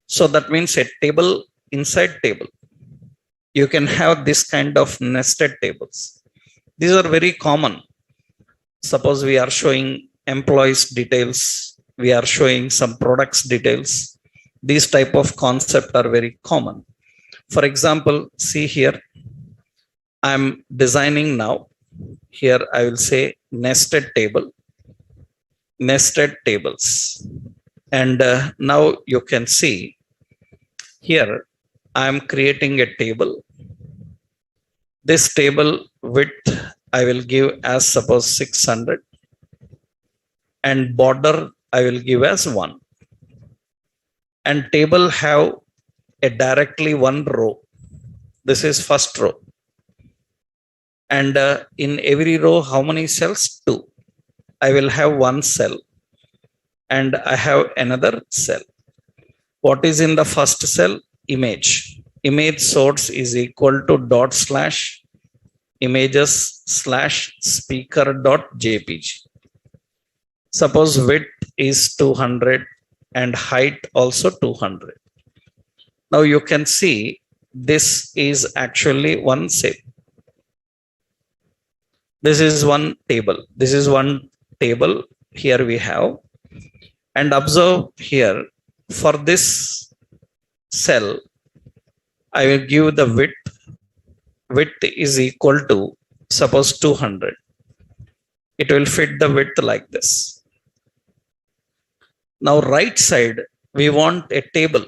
So that means a table inside table. You can have this kind of nested tables. These are very common. Suppose we are showing employees details, we are showing some products details. These type of concepts are very common. For example, see here, I'm designing now. Here I will say nested table, nested tables. And now you can see here, I'm creating a table. This table width I will give as suppose 600, and border I will give as 1. And table have a directly one row. This is first row. And in every row, how many cells? 2. I will have one cell, and I have another cell. What is in the first cell? Image. Image source is equal to ./images/speaker.jpg. Suppose width is 200 and height also 200. Now you can see this is actually one cell. This is one table. This is one table. Here we have, and observe here, for this cell, I will give the width. Width is equal to suppose 200. It will fit the width like this. Now right side, we want a table.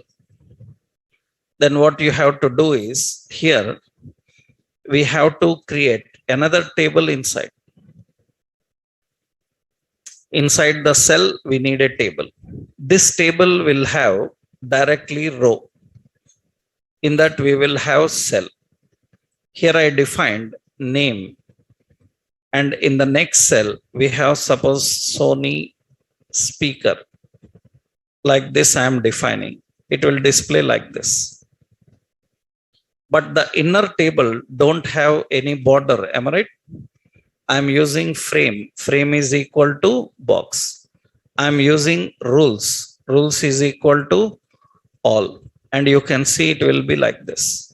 Then what you have to do is, here we have to create another table inside. Inside the cell, we need a table. This table will have directly row. In that we will have cell. Here I defined name. And in the next cell, we have suppose Sony speaker. Like this I am defining. It will display like this. But the inner table don't have any border, am I right? I'm using frame. Frame is equal to box. I'm using rules. Rules is equal to all. And you can see it will be like this.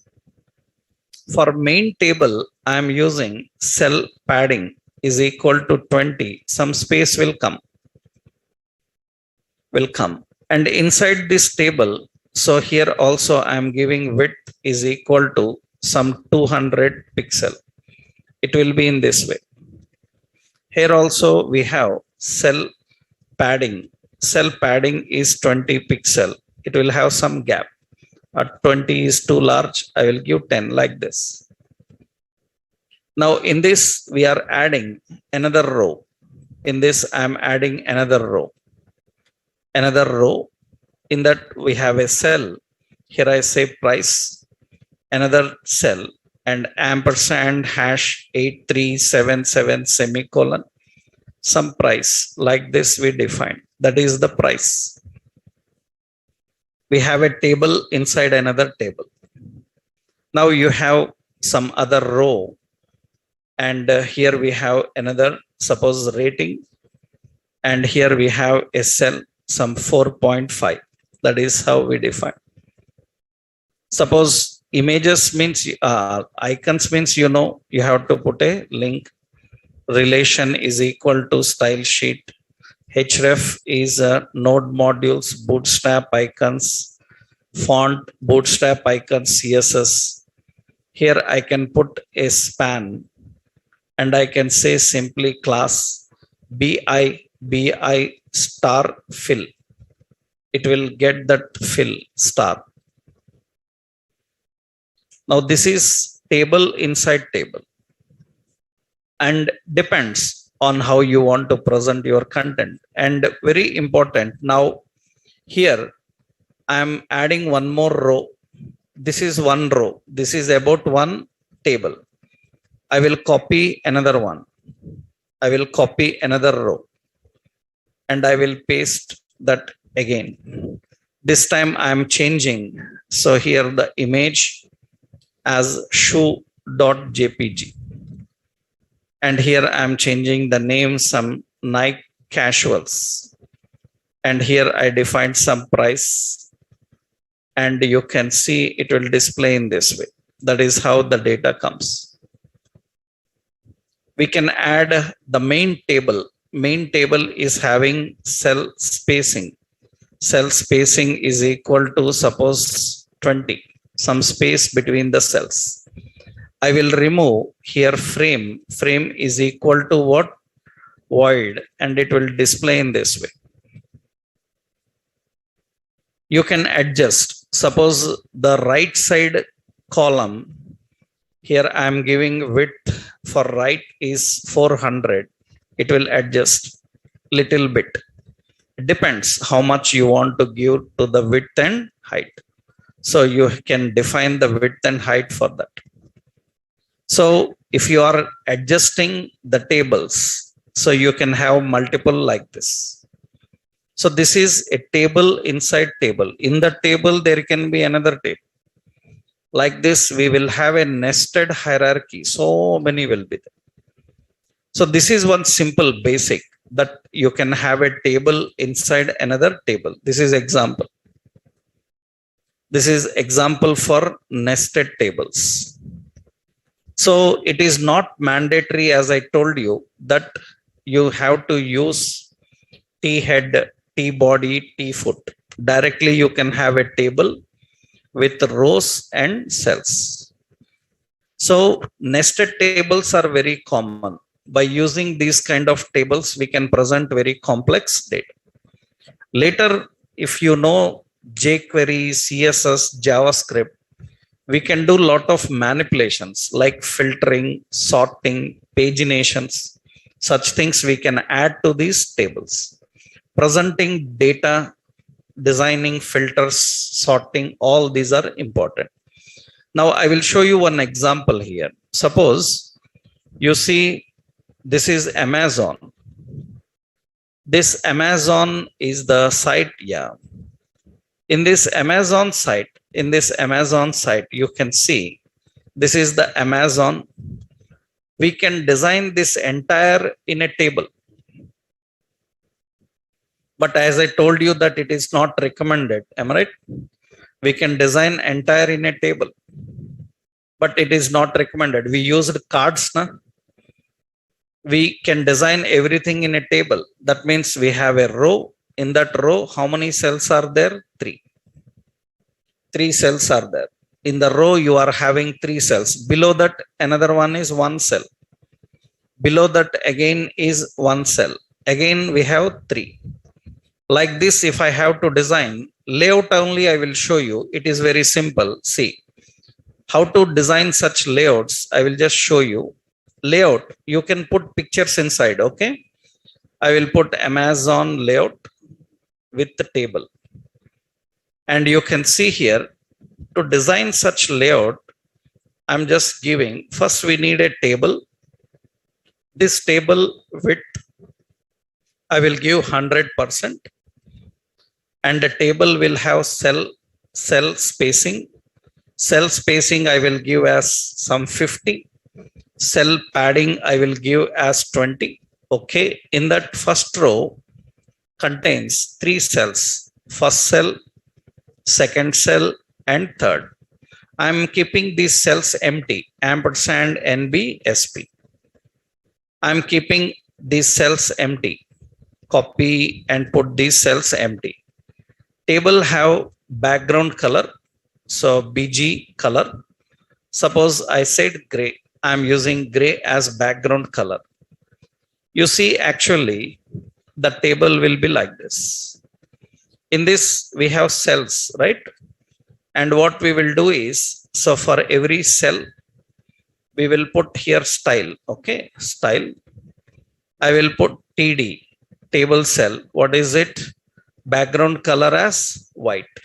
For main table, I'm using cell padding. is equal to 20, some space will come. And inside this table, so here also I am giving width is equal to some 200 pixel. It will be in this way. Here also we have cell padding. Cell padding is 20 pixel. It will have some gap. 20 is too large. I will give 10 like this. Now in this we are adding another row. In this I am adding another row. Another row. In that we have a cell. Here I say price. Another cell and ampersand hash 8377 semicolon. Some price like this we define. That is the price. We have a table inside another table. Now you have some other row. And here we have another, suppose rating. And here we have a cell, some 4.5. That is how we define. Suppose images means, icons means, you know, you have to put a link. Relation is equal to style sheet. Href is node modules, bootstrap icons, font, bootstrap icons, CSS. Here I can put a span and I can say simply class bi star fill. It will get that fill star. Now this is table inside table and depends on how you want to present your content. And very important, now here I am adding one more row. This is one row. This is about one table. I will copy another one. I will copy another row and I will paste that again. This time I am changing. So here the image as shoe.jpg. And here I am changing the name some Nike casuals. And here I defined some price. And you can see it will display in this way. That is how the data comes. We can add the main table. Main table is having cell spacing. Cell spacing is equal to suppose 20. Some space between the cells. I will remove here frame. Frame is equal to what? Void. And it will display in this way. You can adjust. Suppose the right side column. Here I am giving width for right is 400. It will adjust little bit. It depends how much you want to give to the width and height. So you can define the width and height for that. So if you are adjusting the tables, so you can have multiple like this. So this is a table inside table. In the table, there can be another table. Like this, we will have a nested hierarchy. So many will be there. So this is one simple basic that you can have a table inside another table. This is example. This is example for nested tables. So it is not mandatory, as I told you, that you have to use T head, T body, T foot. Directly you can have a table with rows and cells. So nested tables are very common. By using these kind of tables, we can present very complex data. Later, if you know jQuery, CSS, JavaScript, we can do a lot of manipulations like filtering, sorting, paginations. Such things we can add to these tables. Presenting data, designing filters, sorting, all these are important. Now I will show you one example here. Suppose you see this is Amazon. This Amazon is the site. Yeah. In this Amazon site, you can see this is the Amazon. We can design this entire in a table. But as I told you that it is not recommended. Am I right? We can design entire in a table. But it is not recommended. We used cards. Na? we can design everything in a table. That means we have a row. In that row, how many cells are there? Three cells are there. In the row, you are having three cells. Below that, another one is one cell. Below that again is one cell. Again, we have three. Like this, if I have to design layout only, I will show you. It is very simple. See how to design such layouts. I will just show you. Layout, you can put pictures inside. Okay, I will put Amazon layout with the table, and you can see here, to design such layout, I'm just giving, first we need a table. This table width, I will give 100%, and the table will have cell spacing. Cell spacing I will give as some 50. Cell padding I will give as 20. Okay, in that first row contains three cells: first cell, second cell, and third. I am keeping these cells empty, ampersand NBSP. I am keeping these cells empty. Copy and put these cells empty. Table have background color, so BG color. Suppose I said gray, I am using gray as background color. You see, actually the table will be like this. In this we have cells, right? And what we will do is, so for every cell we will put here style. Okay, style. I will put TD, table cell. What is it? Background color as white.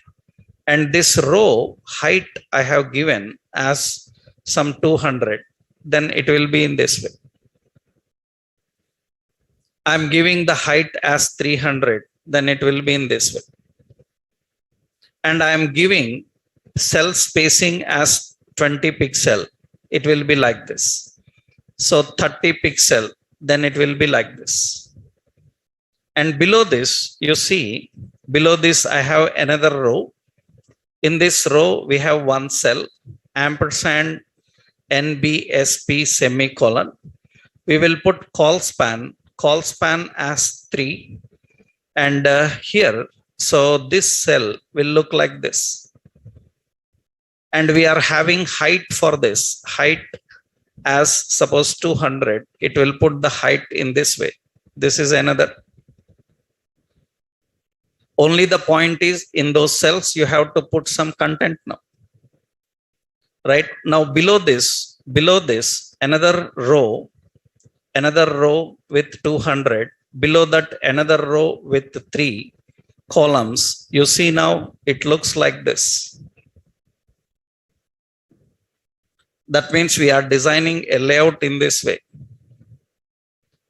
And this row height I have given as some 200. Then it will be in this way. I'm giving the height as 300. Then it will be in this way. And I am giving cell spacing as 20 pixel. It will be like this. So 30 pixel. Then it will be like this. And below this, you see, below this I have another row. In this row we have one cell, ampersand NBSP semicolon. We will put call span as 3. And here, so this cell will look like this. And we are having height for this. Height as suppose 200. It will put the height in this way. This is another. Only the point is, in those cells you have to put some content now. Right now, below this another row with 200. Below that another row with 3 columns. You see, now it looks like this. That means we are designing a layout in this way.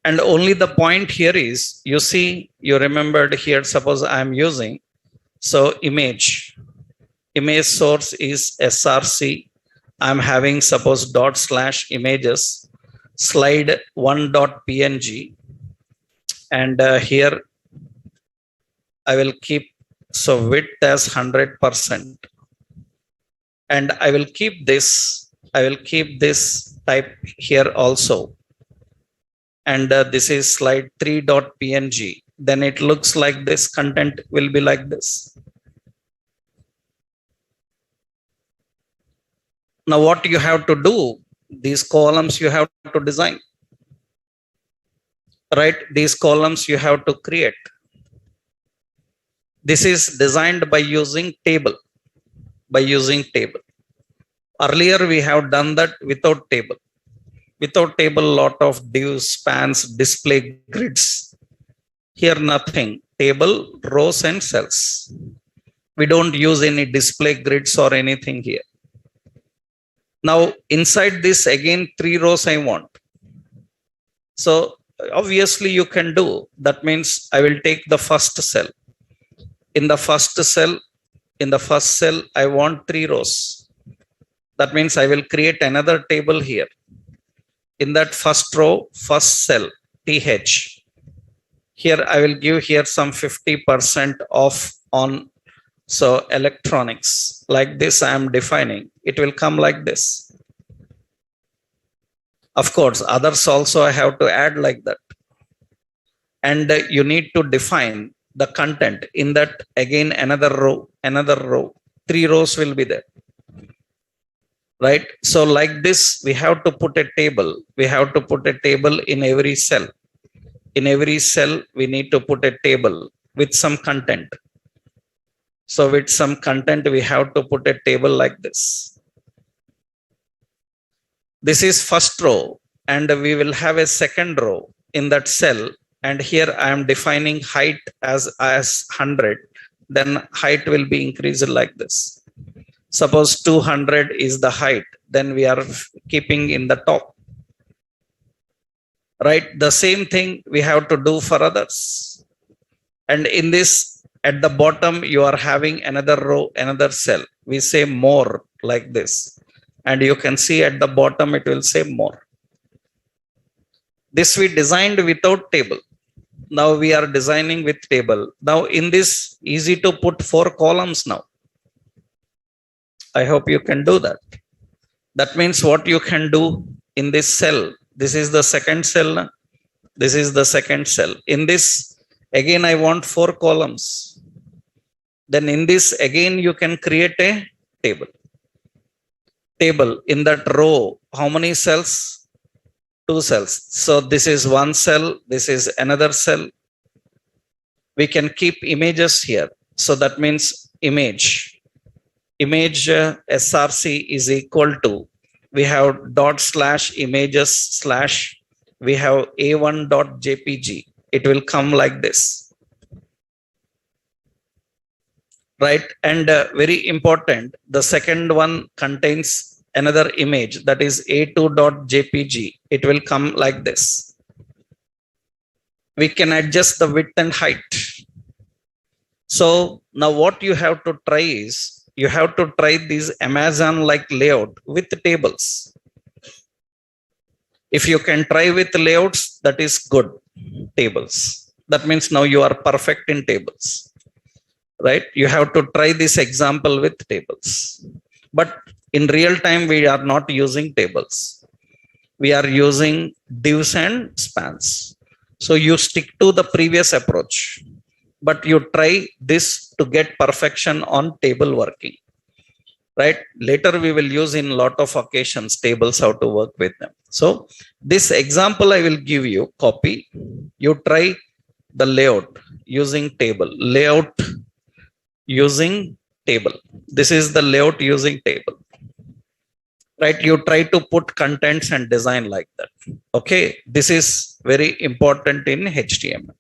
And only the point here is, you see, you remembered here, suppose I am using, so image source is src. I am having suppose /images slide 1.png, and here I will keep, so width as 100%, and I will keep this type here also. And this is slide 3.png. Then it looks like this. Content will be like this. Now what you have to do, these columns you have to design, right? These columns you have to create. This is designed by using table. Earlier we have done that without table. Without table, lot of divs, spans, display grids. Here nothing. Table, rows and cells. We don't use any display grids or anything here. Now inside this again 3 rows I want. So obviously you can do. That means I will take the first cell. In the first cell I want 3 rows. That means I will create another table here. In that first row, first cell, TH. Here I will give here some 50% off on, so electronics. Like this I am defining. It will come like this. Of course, others also I have to add like that. And you need to define the content in that. Again, another row, 3 rows will be there, right? So like this, we have to put a table. We have to put a table in every cell. In every cell, we need to put a table with some content. So with some content, we have to put a table like this. This is first row, and we will have a second row in that cell. And here I am defining height as 100. Then height will be increased like this. Suppose 200 is the height, then we are keeping in the top. Right? The same thing we have to do for others. And in this, at the bottom, you are having another row, another cell. We say more like this. And you can see at the bottom, it will say more. This we designed without table. Now we are designing with table. Now in this, easy to put 4 columns now. I hope you can do that. That means what you can do in this cell. This is the second cell. This is the second cell. In this, again, I want 4 columns. Then in this, again, you can create a table. Table in that row, how many cells? 2 cells. So this is one cell. This is another cell. We can keep images here. So that means image src is equal to, we have /images/ we have a1.jpg. It will come like this, right? And very important, the second one contains another image, that is a2.jpg. It will come like this. We can adjust the width and height. So now what you have to try is, you have to try this Amazon like layout with tables. If you can try with layouts, that is good. Tables. That means now you are perfect in tables, right? You have to try this example with tables. But in real time, we are not using tables. We are using divs and spans. So you stick to the previous approach, but you try this to get perfection on table working, right? Later we will use in lot of occasions tables, how to work with them. So this example I will give you, copy. You try the layout using table. Layout using table. This is the layout using table. Right? You try to put contents and design like that. Okay. This is very important in HTML.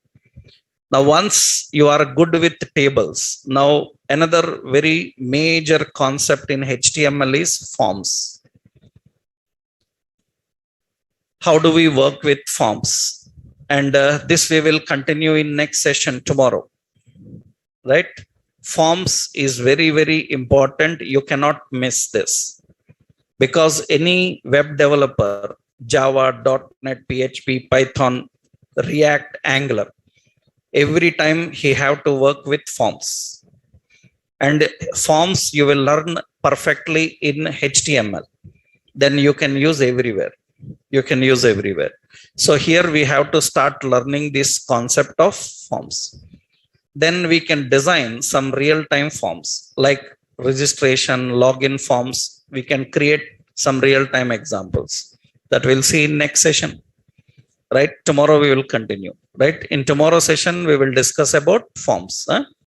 Now, once you are good with tables, now another very major concept in HTML is forms. How do we work with forms? And this we will continue in next session tomorrow, right? Forms is very, very important. You cannot miss this, because any web developer, Java, .NET, PHP, Python, React, Angular, every time he have to work with forms. And forms you will learn perfectly in HTML. Then you can use everywhere. You can use everywhere. So here we have to start learning this concept of forms. Then we can design some real-time forms like registration, login forms. We can create some real-time examples that we'll see in next session. Right? Tomorrow we will continue. Right? In tomorrow's session, we will discuss about forms.